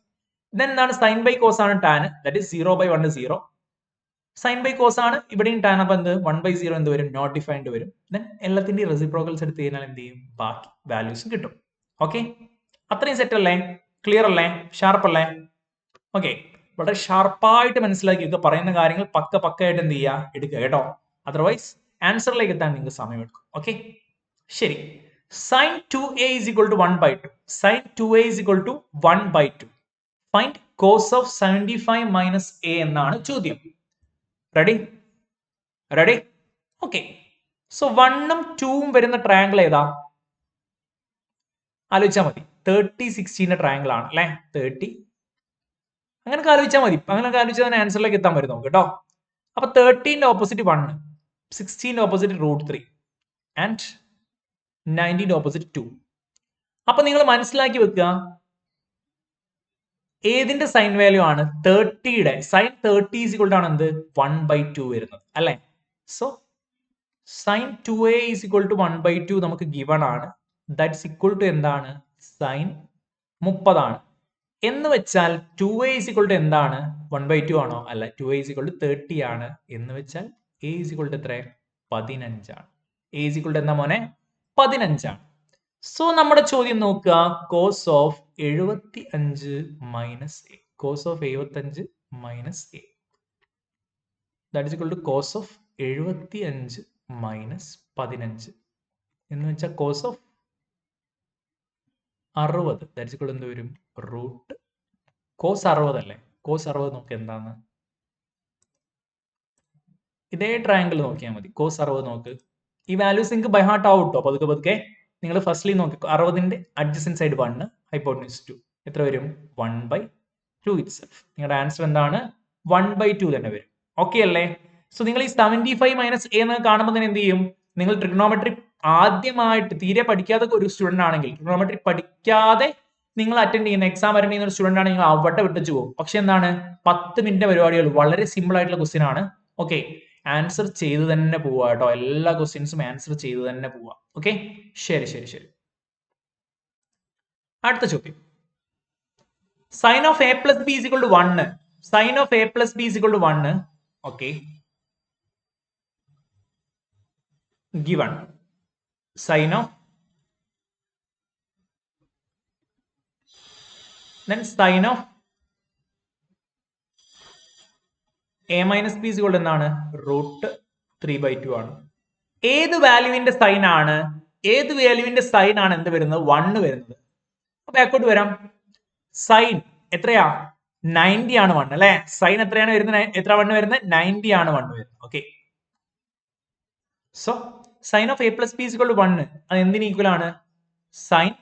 ദെൻ എന്താണ്? സൈൻ ബൈ കോസ് ആണ് tan. That is 0/1 0. Sine by cos ആണ് ഇവിടെയും ടാൻ. അപ്പൊ എന്ത്? 1/0 എന്ത് വരും? നോട്ട് ഡിഫൈൻഡ് വരും. ദെൻ എല്ലാത്തിന്റെയും റെസിപ്രോക്കൽസ് എടുത്ത് കഴിഞ്ഞാൽ എന്ത് ചെയ്യും? ബാക്കി വാല്യൂസ് കിട്ടും. ഓക്കെ, അത്രയും സെറ്റ് അല്ലേ? ക്ലിയർ അല്ലേ? ഷാർപ്പ് അല്ലേ? ഓക്കെ, വളരെ ഷാർപ്പായിട്ട് മനസ്സിലാക്കി ഇത് പറയുന്ന കാര്യങ്ങൾ പക്കയായിട്ട് എന്ത് ചെയ്യുക? എടുക്കുക കേട്ടോ. അതർവൈസ് ആൻസറിലേക്ക് എത്താൻ നിങ്ങൾക്ക് സമയമെടുക്കും. ഓക്കെ, ശരി. Sine 2a is equal to 1/2. Sine 2a is equal to 1/2. Find cos of 75 minus a എന്നാണ് ചോദ്യം. റെഡി? ഓക്കെ, സോ 1ഉം 2ഉം വരുന്ന ട്രയാങ്കിൾ ഏതാ? ആലോചിച്ചാൽ മതി. 30 16 ട്രയാങ്കിൾ ആണ് അല്ലെ? 30 അങ്ങനെ ആലോചിച്ചാൽ മതി. അങ്ങനെ ആലോചിച്ചാൽ തന്നെ ആൻസറിലേക്ക് എത്താൻ പറ്റും നമുക്ക് കേട്ടോ. അപ്പൊ 13ന്റെ ഓപ്പോസിറ്റ് 1, 16ന്റെ ഓപ്പോസിറ്റ് √3 ആൻഡ് 19ന്റെ ഓപ്പോസിറ്റ് 2. അപ്പൊ നിങ്ങൾ മനസ്സിലാക്കി വെക്കുക, ഏതിന്റെ സൈൻ വാല്യൂ ആണ്? 30യുടെ സൈൻ 30 ഈസ് ഈക്വൽ ടു ആണ് എന്ത്? 1/2 വരുന്നത് അല്ലെ? So sine 2a is equal to 1/2 നമുക്ക് ഗിവൺ ആണ്. ദാറ്റ്സ് ഈക്വൽ ടു എന്താണ്? സൈൻ 30 ആണ്. എന്ന് വെച്ചാൽ 2a ഈസ് ഈക്വൽ ടു എന്താണ്? 1/2 ആണോ? അല്ല, 2a ഈസ് ഈക്വൽ ടു 30 ആണ്. എന്ന് വെച്ചാൽ a ഈസ് ഈക്വൽ ടു എത്ര? 15 ആണ്. a ഈസ് ഈക്വൽ ടു എന്താ മോനെ? 15 ആണ്. സോ നമ്മുടെ ചോദ്യം നോക്കുക, cos of 75 minus A. Cos of 75 minus A that is equal to cos of 75 minus 15 എന്ന് വെച്ചാൽ cos of 60 that is equal to എന്ത് വരും? റൂട്ട് കോസ് 60 അല്ലേ? കോസ് 60 നോക്ക് എന്താന്ന്. ഇതേ ട്രയാങ്കിൾ നോക്കിയാൽ മതി. കോസ് 60 നോക്ക്. ഈ വാല്യൂസ് നിങ്ങൾക്ക് ബൈ ഹാർട്ട് ആവും കേട്ടോ. പതുക്കെ നിങ്ങൾ ഫസ്റ്റ്ലി നോക്കി 60ന്റെ അഡ്ജസൻറ്റ് സൈഡ് 1, ഹൈപ്പോട്ടനസ് 2 എത്ര വരും? 1/2 ഇറ്റ്സെൽഫ്. നിങ്ങളുടെ ആൻസർ എന്താണ്? 1/2 തന്നെ വരും. ഓക്കെ അല്ലേ? സോ നിങ്ങൾ ഈ 75 മൈനസ് എ എന്ന് കാണുമ്പോൾ തന്നെ എന്ത് ചെയ്യും? നിങ്ങൾ ട്രിഗണോമെട്രി ആദ്യമായിട്ട് തീരെ പഠിക്കാത്ത ഒരു സ്റ്റുഡന്റ് ആണെങ്കിൽ, ട്രിഗണോമെട്രി പഠിക്കാതെ നിങ്ങൾ അറ്റൻഡ് ചെയ്യുന്ന എക്സാം അറ്റൻഡ് ചെയ്യുന്ന ഒരു സ്റ്റുഡന്റ് ആണെങ്കിൽ അവിടെ വിട്ടിച്ചു പോകും. പക്ഷെ എന്താണ്? 10 മിനിറ്റ് പരിപാടികൾ, വളരെ സിമ്പിൾ ആയിട്ടുള്ള ക്വസ്റ്റ്യൻ ആണ്. ഓക്കെ, ആൻസർ ചെയ്ത് തന്നെ പോവുക കേട്ടോ. എല്ലാ ക്വസ്റ്റ്യൻസും ആൻസർ ചെയ്ത് തന്നെ പോവുക. ഓക്കെ, ശരി. അടുത്ത ചോദ്യം, sine of a plus B is equal to 1. Sine of a plus B is equal to 1. Okay, given sin of then sin of a minus B is equal to എന്താണ്? √3/2 ആണ്. ഏത് വാല്യൂവിന്റെ sign ആണ്? എന്ത് വരുന്നത്? 1 വരുന്നത്. ബാക്കോട്ട് വരാം. സൈൻ എത്രയാ? 90 ആണ് 1 അല്ലെ? സൈൻ എത്രയാണ് വരുന്നത്? എത്ര 1 വരുന്നത്? 90 ആണ് 1 വരുന്നത്. Okay, so sine of A plus B equal to 1 അത് എന്തിന് ഈക്വൽ ആണ്? സൈൻ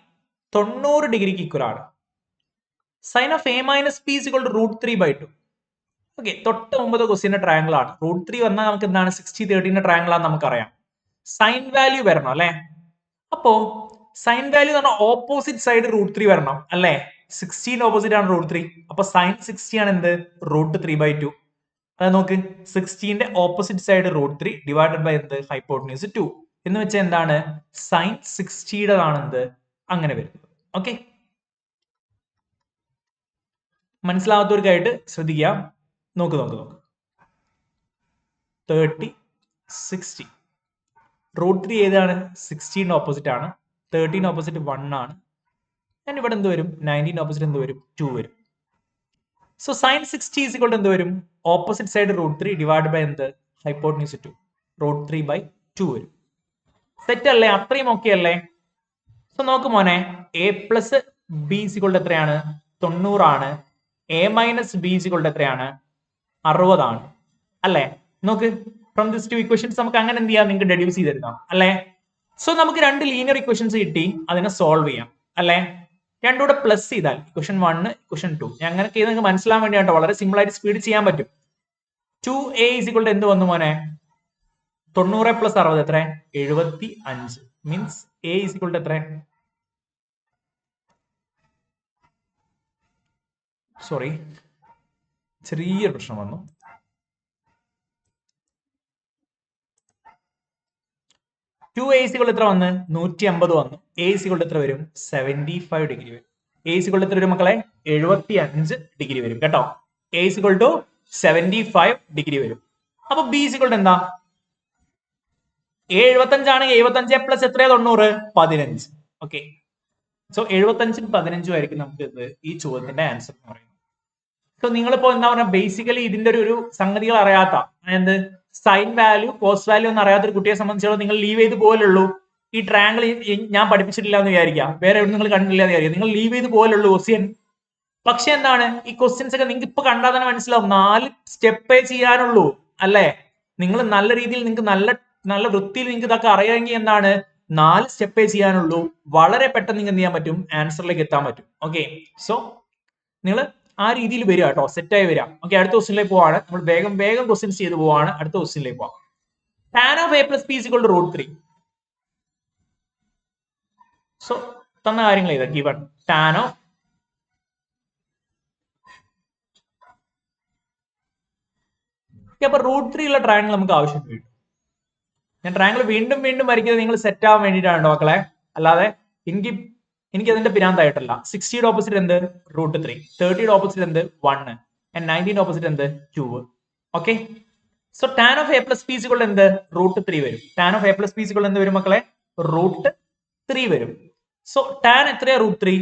90 ഡിഗ്രിക്ക് ഈക്വൽ ആണ്. Sine of A minus B equal to √3/2. Okay, തൊട്ട് മുമ്പത്തെ ക്വസ്റ്റ്യന്റെ ട്രയാങ്കിൾ ആണ്. √3 വന്നാൽ നമുക്ക് എന്താണ് 60-30 ട്രയാങ്കിൾ ആണെന്ന് നമുക്കറിയാം. സൈൻ വാല്യൂ വരണം അല്ലെ? അപ്പോ സൈൻ വാല്യൂ എന്ന് പറഞ്ഞാൽ ഓപ്പോസിറ്റ് സൈഡ് √3 വരണം അല്ലെ? 16 ഓപ്പോസിറ്റ് ആണ് √3. അപ്പൊ സൈൻ 60 ആണ് എന്ത്? √3/2. അത് നോക്ക്, 16ന്റെ ഓപ്പോസിറ്റ് സൈഡ് √3 ഡിവൈഡഡ് ബൈ എന്ത്? ഹൈപ്പോട്ടന്യൂസ് 2 എന്ന് വെച്ചാൽ എന്താണ്? സൈൻ 60യുടെ എന്ത്? അങ്ങനെ വരുന്നത്. ഓക്കെ, മനസ്സിലാവാത്തവർക്കായിട്ട് ശ്രദ്ധിക്കാം. നോക്ക് 30 60 √3 ഏതാണ്? 16 ഓപ്പോസിറ്റ് ആണ്. 13 ഓപ്പോസിറ്റ് 1 ആണ്. ഞാൻ ഇവിടെ എന്ത് വരും? 19 ഓപ്പോസിറ്റ് എന്ത് വരും? 2 വരും. So sine 60 is equal to എന്ത് വരും? ഓപ്പോസിറ്റ് സൈഡ് √3 ഡിവൈഡ് ബൈ എന്ത്? ഹൈപ്പോട്ടന്യൂസ് 2 √3/2 വരും. സെറ്റ് അല്ലേ? അത്രയും ഓക്കെ അല്ലേ? സോ നോക്ക് മോനെ, A plus B is equal to എത്രയാണ്? 90 ആണ്. A minus B is equal to എത്രയാണ്? 60 ആണ് അല്ലേ? നോക്ക്, ഫ്രം ദിസ് ടു ഇക്വേഷൻസ് നമുക്ക് അങ്ങനെ എന്ത് ചെയ്യാം? നിങ്ങൾക്ക് ഡെഡ്യൂസ് ചെയ്തെടുക്കാം അല്ലേ? സോ നമുക്ക് രണ്ട് ലീനിയർ ഇക്വേഷൻസ് കിട്ടി, അതിനെ സോൾവ് ചെയ്യാം അല്ലേ? രണ്ടുകൂടെ പ്ലസ് ചെയ്താൽ ഇക്വേഷൻ 1 ഇക്വേഷൻ 2 അങ്ങനെ ചെയ്ത് നിങ്ങൾക്ക് മനസ്സിലാൻ വേണ്ടിയാട്ടോ, വളരെ സിമ്പിൾ ആയിട്ട് സ്പീഡ് ചെയ്യാൻ പറ്റും. 2a ഈസ് ഈക്വൽ ടു എന്ത് വന്നു മോനെ? 90 പ്ലസ് 60 എത്ര? 75. Means a is equal to എത്ര? സോറി, ചെറിയൊരു പ്രശ്നം വന്നു. ടു എ ഈസ് ഈക്വൽ എത്ര വന്ന്? 150 വന്നു. എ ഈസ് ഈക്വൽ എത്ര വരും? 75 ഡിഗ്രി വരും. എ ഈസ് ഈക്വൽ എത്ര വരും മക്കളെ? 75 ഡിഗ്രി വരും കേട്ടോ. A is equal to 75 degree വരും. അപ്പൊ ബി ഈസ് ഈക്വൽ എന്താ? 75 ആണ്. 75 പ്ലസ് എത്ര? 90 15. ഓക്കെ, സോ 75 15 ആയിരിക്കും നമുക്ക് ഈ ചോദ്യത്തിന്റെ ആൻസർ എന്ന് പറയുന്നത്. സോ നിങ്ങളിപ്പോ എന്താ പറയുക, ബേസിക്കലി ഇതിന്റെ ഒരു സംഗതികൾ അറിയാത്ത, അതായത് സൈൻ വാല്യൂ കോസ് വാല്യൂ ഒന്നും അറിയാത്ത ഒരു കുട്ടിയെ സംബന്ധിച്ചിടത്തോളം നിങ്ങൾ ലീവ് ചെയ്ത് പോലുള്ളൂ. ഈ ട്രയാങ്കിൾ ഞാൻ പഠിപ്പിച്ചിട്ടില്ല എന്ന് വിചാരിക്കാം, വേറെ എവിടെ നിങ്ങൾ കണ്ടില്ല എന്ന് വിചാരിക്കാം, നിങ്ങൾ ലീവ് ചെയ്ത് പോലുള്ളൂ ക്വസ്റ്റ്യൻ. പക്ഷെ എന്താണ്, ഈ ക്വസ്റ്റ്യൻസ് ഒക്കെ നിങ്ങൾക്ക് ഇപ്പൊ കണ്ടാൽ തന്നെ മനസ്സിലാവും, 4 സ്റ്റെപ്പേ ചെയ്യാനുള്ളൂ അല്ലെ? നിങ്ങൾ നല്ല രീതിയിൽ നിങ്ങൾക്ക് നല്ല വൃത്തിയിൽ നിങ്ങൾക്ക് ഇതൊക്കെ അറിയാമെങ്കിൽ എന്താണ്, 4 സ്റ്റെപ്പേ ചെയ്യാനുള്ളൂ. വളരെ പെട്ടെന്ന് നിങ്ങൾക്ക് എന്ത് ചെയ്യാൻ പറ്റും? ആൻസറിലേക്ക് എത്താൻ പറ്റും. ഓക്കെ, സോ നിങ്ങൾ ആ രീതിയിൽ വരിക കേട്ടോ, സെറ്റായി വരിക. ഓക്കെ, അടുത്ത ക്വസ്റ്റിനിലേക്ക് പോവാണ്. നമ്മൾ വേഗം ക്വസ്റ്റ്യൻസ് ചെയ്ത് പോവാണ്. അടുത്ത ക്വസ്റ്റിനിലേക്ക് പോവാം. Tan of A plus B is equal to √3. So തന്ന കാര്യങ്ങൾ ചെയ്താൽ ഗിവൺ ടാൻ ഓഫ് അപ്പൊ √3 ഉള്ള ട്രയാങ്കിൾ നമുക്ക് ആവശ്യം വരും. ഞാൻ ട്രയാങ്കിൾ വീണ്ടും വരയ്ക്കുന്നത് നിങ്ങൾ സെറ്റ് ആവാൻ വേണ്ടിയിട്ടാണ് മക്കളെ, അല്ലാതെ എനിക്ക് അതിന്റെ പിരാന്തായിട്ടല്ല. 60യുടെ ഓപ്പോസിറ്റ് എന്ത്? √3. 30യുടെ ഓപ്പോസിറ്റ് എന്ത്? 1. ആൻഡ് 19ന്റെ ഓപ്പോസിറ്റ് എന്ത്? 2. Okay, so tan of A plus B equal എന്ത്? √3 വരും. Tan of A plus B equal എന്ത് വരും മക്കളെ? √3 വരും. സോ ടാൻ എത്രയാ? √3.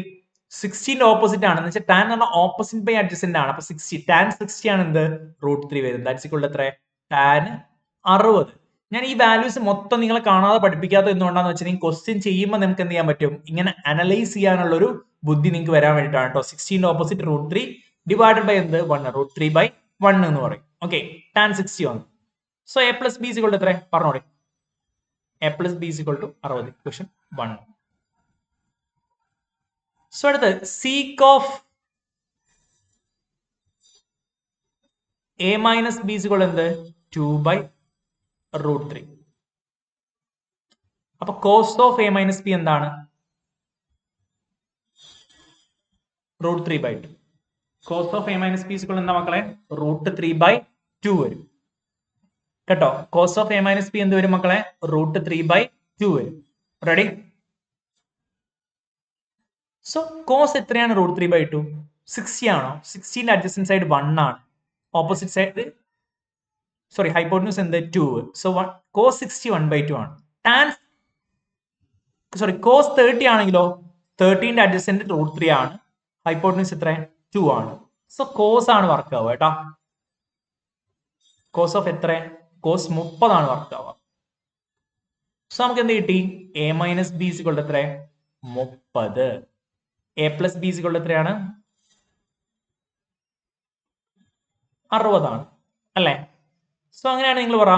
60ന്റെ ഓപ്പോസിറ്റ് ആണ്, എന്ന് വെച്ചാൽ ടാൻ എന്ന് പറഞ്ഞാൽ ഓപ്പോസിറ്റ് ബൈ അഡ്ജസന്റ് ആണ്. അപ്പൊ 60 ടാൻ 60 ആണ് എന്ത്? √3 വരും. ദാറ്റ്സ് ഈക്വൽ ടു എത്ര? ടാൻ 60. ഞാൻ ഈ വാല്യൂസ് മൊത്തം നിങ്ങളെ കാണാതെ പഠിപ്പിക്കാത്തത് എന്തുകൊണ്ടാന്ന് വെച്ചാൽ ക്വസ്റ്റ്യൻ ചെയ്യുമ്പോൾ നമുക്ക് എന്ത് ചെയ്യാൻ പറ്റും? ഇങ്ങനെ അനലൈസ് ചെയ്യാനുള്ള ഒരു ബുദ്ധി നിങ്ങൾക്ക് വരാൻ വേണ്ടിയിട്ടാണ് കേട്ടോ. 16ന്റെ ഓപ്പോസിറ്റ് √3 ഡിവൈഡഡ് ബൈ എന്ത്? 1. √3/1 എന്ന് പറയും. ഓക്കെ, ടാൻ 60 വന്നു. So A plus B equal to എത്ര? പറഞ്ഞോളെ. A plus B equal to 60. Question 1. So അടുത്ത് sec of A minus B equal എന്ത്? 2/√3. അപ്പൊ cos of A minus B എന്താണ്? √3/2. Cos of A minus B equal എന്താ മക്കളെ? √3/2 വരും കേട്ടോ. Cos of A minus B എന്ത് വരും മക്കളെ? √3/2 വരും. റെഡി? സോ കോസ് എത്രയാണ്? √3/2. 60 ആണോ? 60ന്റെ അഡ്ജസ്റ്റന്റ് സൈഡ് 1 ആണ്. ഓപ്പോസിറ്റ് സൈഡ് സോറി ഹൈപ്പോട്ടന്യൂസ് എന്ത്? 2. സോ കോസ് 60 1/2 ആണ്. ടാൻ കോസ് 30 ആണെങ്കിലോ 13ന്റെ അഡ്ജസ്റ്റന്റ് √3 ആണ്. ഹൈപ്പോട്ടന്യൂസ് എത്ര? 2 ആണ്. സോ കോസ് ആണ് വർക്ക് ആവുക കേട്ടോ. കോസ് ഓഫ് എത്ര? കോസ് 30 ആണ് വർക്ക് ആവുക. സോ നമുക്ക് എന്ത് കിട്ടി? A minus B equal to എത്ര? 30. A plus B equal to എത്രയാണ്? 60 ആണ് അല്ലെ? സോ അങ്ങനെയാണ് നിങ്ങൾ പറ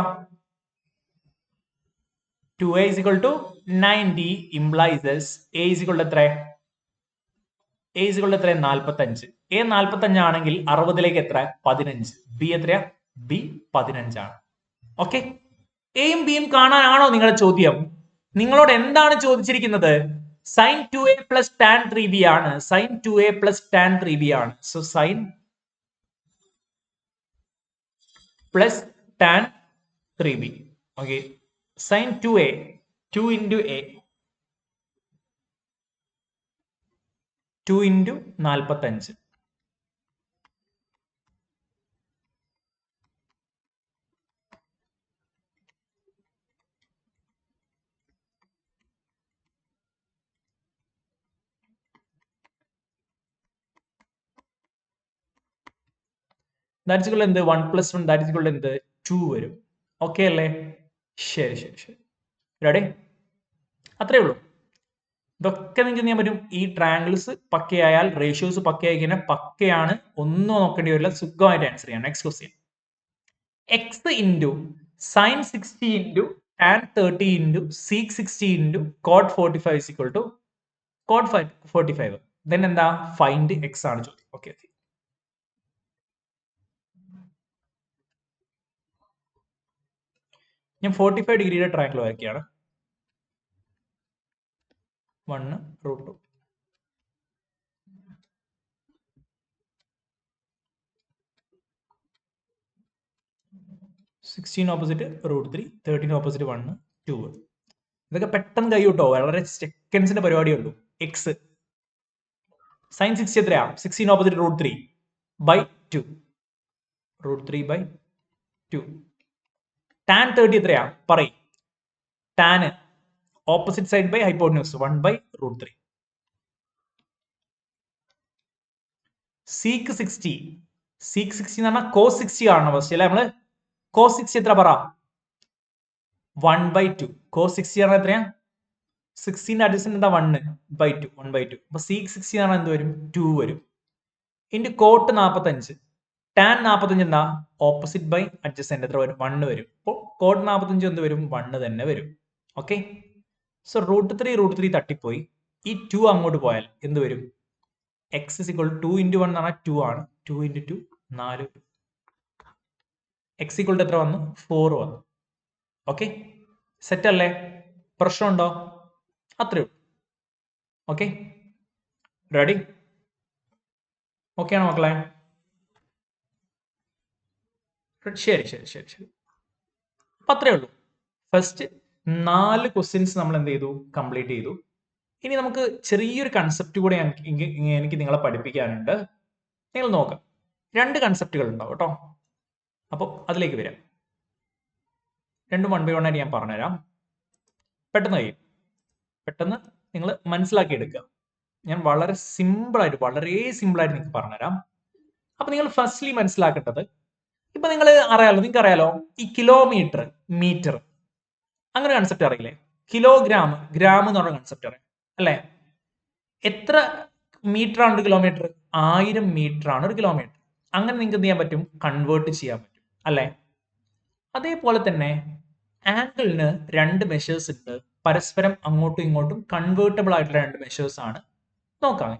2a is equal to 90 implies this a is equal to എത്ര a is equal to എത്ര 45 a 45 ആണെങ്കിൽ 60ലേക്ക് എത്ര 15 b എത്രയാ b 15 ആണ് ഓക്കെ എയും ബിയും കാണാനാണോ നിങ്ങളുടെ ചോദ്യം നിങ്ങളോട് എന്താണ് ചോദിച്ചിരിക്കുന്നത് sin 2a plus tan 3b ആണ് sin 2a plus tan 3b ആണ് so sin plus tan 3b okay sin 2a 2 into a 2 into 45 that is equal എന്ത് 1 plus 1 ദാറ്റ് ഇസ് ഇക്വൽ എന്ത് 2 വരും ഓക്കെ അല്ലേ ശരി ശരി ശരി റെഡി അത്രേ ഉള്ളൂ ഇതൊക്കെ നിങ്ങൾക്ക് ചെയ്യാൻ പറ്റും ഈ ട്രയാങ്കിൾസ് പക്കയായാൽ റേഷ്യോസ് പക്കയായി കഴിഞ്ഞാൽ പക്കയാണ് ഒന്നും നോക്കേണ്ടി വരില്ല സുഖമായിട്ട് ആൻസർ ചെയ്യാം next question X into sine 60 into tan 30 into sec 60 into cot 45 is equal to cot 45 then എന്താ ഫൈൻഡ് എക്സ് ആണ് ചോദ്യം ഓക്കെ ഓക്കെ ഞാൻ 45 ഡിഗ്രിയുടെ ട്രയാങ്കിൾ വരയ്ക്കുകയാണ് 1 റൂട്ട് 2 16 ഓപ്പോസിറ്റ് റൂട്ട് 3 13 ഓപ്പോസിറ്റ് 1 2 ഇതൊക്കെ പെട്ടെന്ന് കൈ കിട്ടോ വളരെ സെക്കൻഡ്സിന്റെ പരിപാടിയേ ഉള്ളൂ എക്സ് സൈൻ 60 എത്രയാ 16 opposite root 3 by 2 root 3 by 2 tan 30 എത്രയാ പറയും tan opposite side by hypotenuse 1 by root 3 sec 60 sec 60 എന്ന് പറഞ്ഞാൽ കോസ് 60 കാണണം ഫസ്റ്റ് അല്ലെ നമ്മള് കോസ് 60 എത്ര പറ 1 ബൈ 2 കോസ് 60 ആണ് എത്രയാ 16 അഡ്ജസ്റ്റന്റ് എന്താ 1 ബൈ 2 1 ബൈ 2 അപ്പൊ സീക്ക് 60 ആണ് എന്ത് വരും 2 വരും ഇൻറ്റു കോട്ട് 45 ടാൻ 45 എന്താ ഓപ്പോസിറ്റ് ബൈ അഡ്ജസ്റ്റന്റ് എത്ര വരും 1 വരും അപ്പോൾ കോട്ട് 45 എന്ത് വരും 1 തന്നെ വരും ഓക്കെ സോ റൂട്ട് 3 തട്ടിപ്പോയി ഈ 2 അങ്ങോട്ട് പോയാൽ എന്ത് വരും എക്സ് ഇസ് ഇക്വൽ 2 ഇൻറ്റു 1 എന്ന് പറഞ്ഞാൽ 2 ആണ് 2 ഇൻറ്റു 2 4 എക്സ് ഇക്വൽ എത്ര വന്നു 4 വന്നു ഓക്കെ സെറ്റ് അല്ലേ പ്രശ്നമുണ്ടോ അത്രേ ഉള്ളൂ ഓക്കെ റെഡി ഓക്കെ ആണോ മക്കളെ ശരി ശരി ശരി ശരി അപ്പൊ അത്രേ ഉള്ളൂ ഫസ്റ്റ് 4 ക്വസ്റ്റ്യൻസ് നമ്മൾ എന്ത് ചെയ്തു കംപ്ലീറ്റ് ചെയ്തു ഇനി നമുക്ക് ചെറിയൊരു കൺസെപ്റ്റ് കൂടെ എനിക്ക് നിങ്ങളെ പഠിപ്പിക്കാനുണ്ട് നിങ്ങൾ നോക്കാം 2 കൺസെപ്റ്റുകൾ ഉണ്ടാവും കേട്ടോ അപ്പം അതിലേക്ക് വരാം രണ്ടും 1 by 1 ആയിട്ട് ഞാൻ പറഞ്ഞുതരാം പെട്ടെന്ന് കഴിയും പെട്ടെന്ന് നിങ്ങൾ മനസ്സിലാക്കി എടുക്കുക ഞാൻ വളരെ സിമ്പിളായിട്ട് നിങ്ങൾക്ക് പറഞ്ഞുതരാം അപ്പൊ നിങ്ങൾ ഫസ്റ്റ്ലി മനസ്സിലാക്കേണ്ടത് ഇപ്പൊ നിങ്ങൾ നിങ്ങൾക്ക് അറിയാലോ ഈ കിലോമീറ്റർ മീറ്റർ അങ്ങനെ കൺസെപ്റ്റ് അറിയില്ലേ കിലോഗ്രാം ഗ്രാം എന്ന് പറഞ്ഞ കൺസെപ്റ്റ് അറിയാം അല്ലെ എത്ര മീറ്റർ ആണ് ഒരു കിലോമീറ്റർ 1000 മീറ്റർ ആണ് ഒരു കിലോമീറ്റർ അങ്ങനെ നിങ്ങൾക്ക് എന്ത് ചെയ്യാൻ പറ്റും കൺവേർട്ട് ചെയ്യാൻ പറ്റും അല്ലെ അതേപോലെ തന്നെ ആംഗിളിന് 2 മെഷേഴ്സ് ഉണ്ട് പരസ്പരം അങ്ങോട്ടും ഇങ്ങോട്ടും കൺവേർട്ടബിൾ ആയിട്ടുള്ള 2 മെഷേഴ്സ് ആണ് നോക്കാം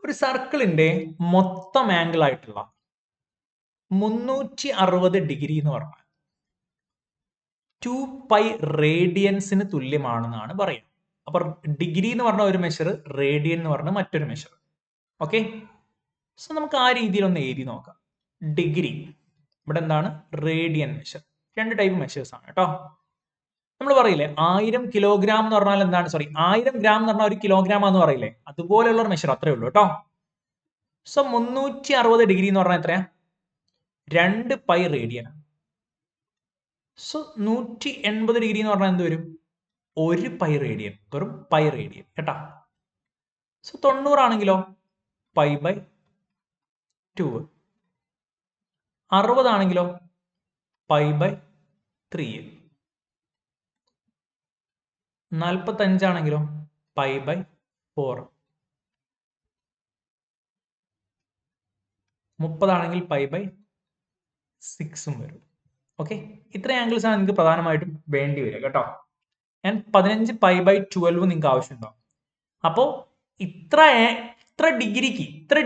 ഒരു സർക്കിളിന്റെ മൊത്തം ആംഗിൾ ആയിട്ടുള്ള 360 ഡിഗ്രി എന്ന് പറഞ്ഞാൽ 2 പൈ റേഡിയൻസിന് തുല്യമാണെന്നാണ് പറയുന്നത് അപ്പൊ ഡിഗ്രി എന്ന് പറഞ്ഞ ഒരു മെഷർ റേഡിയൻ എന്ന് പറഞ്ഞ മറ്റൊരു മെഷർ ഓക്കെ സോ നമുക്ക് ആ രീതിയിൽ ഒന്ന് എഴുതി നോക്കാം ഡിഗ്രി ഇവിടെ എന്താണ് റേഡിയൻ മെഷർ 2 ടൈപ്പ് മെഷേഴ്സ് ആണ് കേട്ടോ നമ്മൾ പറയില്ലേ 1000 കിലോഗ്രാം എന്ന് പറഞ്ഞാൽ എന്താണ് 1000 ഗ്രാം എന്ന് പറഞ്ഞാൽ 1 കിലോഗ്രാം എന്ന് പറയില്ലേ അതുപോലെയുള്ള ഒരു മെഷർ അത്രേ ഉള്ളൂ കേട്ടോ സോ 360 ഡിഗ്രി എന്ന് പറഞ്ഞാൽ എത്രയാ 2 പൈ റേഡിയൻ സോ 180 ഡിഗ്രി എന്ന് പറഞ്ഞാൽ എന്ത് വരും 1 പൈ റേഡിയൻ വെറും പൈ റേഡിയൻ കേട്ടാ സോ 90 ആണെങ്കിലോ പൈ ബൈ 2 60 ആണെങ്കിലോ പൈ ബൈ 3 45 ആണെങ്കിലോ പൈ ബൈ 4 30 ആണെങ്കിൽ പൈ ബൈ 6ഉം വരും. ഓക്കെ, ഇത്ര ആംഗിൾസ് ആണ് നിങ്ങൾക്ക് പ്രധാനമായിട്ടും വേണ്ടി വരിക കേട്ടോ. ഞാൻ 15 π/12 നിങ്ങൾക്ക് ആവശ്യമുണ്ടാവും. അപ്പോൾ ഇത്ര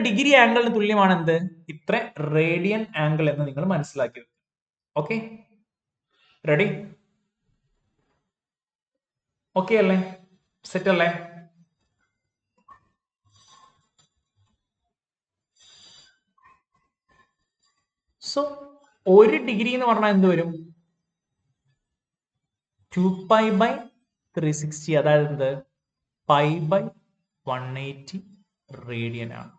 ഡിഗ്രി ആംഗിളിന് തുല്യമാണ് എന്ത്, ഇത്ര റേഡിയൻ ആംഗിൾ എന്ന് നിങ്ങൾ മനസ്സിലാക്കി. Okay, ready? ഓക്കെ അല്ലേ? സെറ്റ് അല്ലേ? സോ 1 ഡിഗ്രി എന്ന് പറഞ്ഞാൽ എന്ത് വരും? 2π/360, അതായത് എന്ത്, π/180 റേഡിയൻ ആണ്.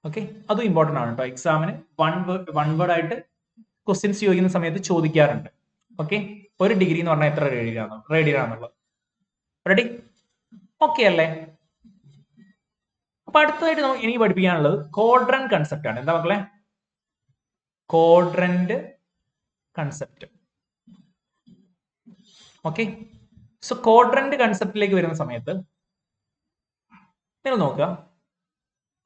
ഓക്കെ, അതും ഇമ്പോർട്ടന്റ് ആണ് കേട്ടോ. എക്സാമിന് വൺ വേർഡ് ആയിട്ട് ക്വസ്റ്റ്യൻസ് ചോദിക്കുന്ന സമയത്ത് ചോദിക്കാറുണ്ട്. ഓക്കെ, 1 ഡിഗ്രി എന്ന് പറഞ്ഞാൽ എത്ര റേഡിയൻ ആണെന്നുള്ളത്. റെഡി? ഓക്കെ അല്ലേ? അപ്പൊ അടുത്തതായിട്ട് നമുക്ക് ഇനി പഠിപ്പിക്കാനുള്ളത് ക്വാഡ്രന്റ് കൺസെപ്റ്റ് ആണ്. എന്താ മക്കളെ? Quadrant concept. Okay, so quadrant കൺസെപ്റ്റിലേക്ക് വരുന്ന സമയത്ത് നിങ്ങൾ നോക്കുക,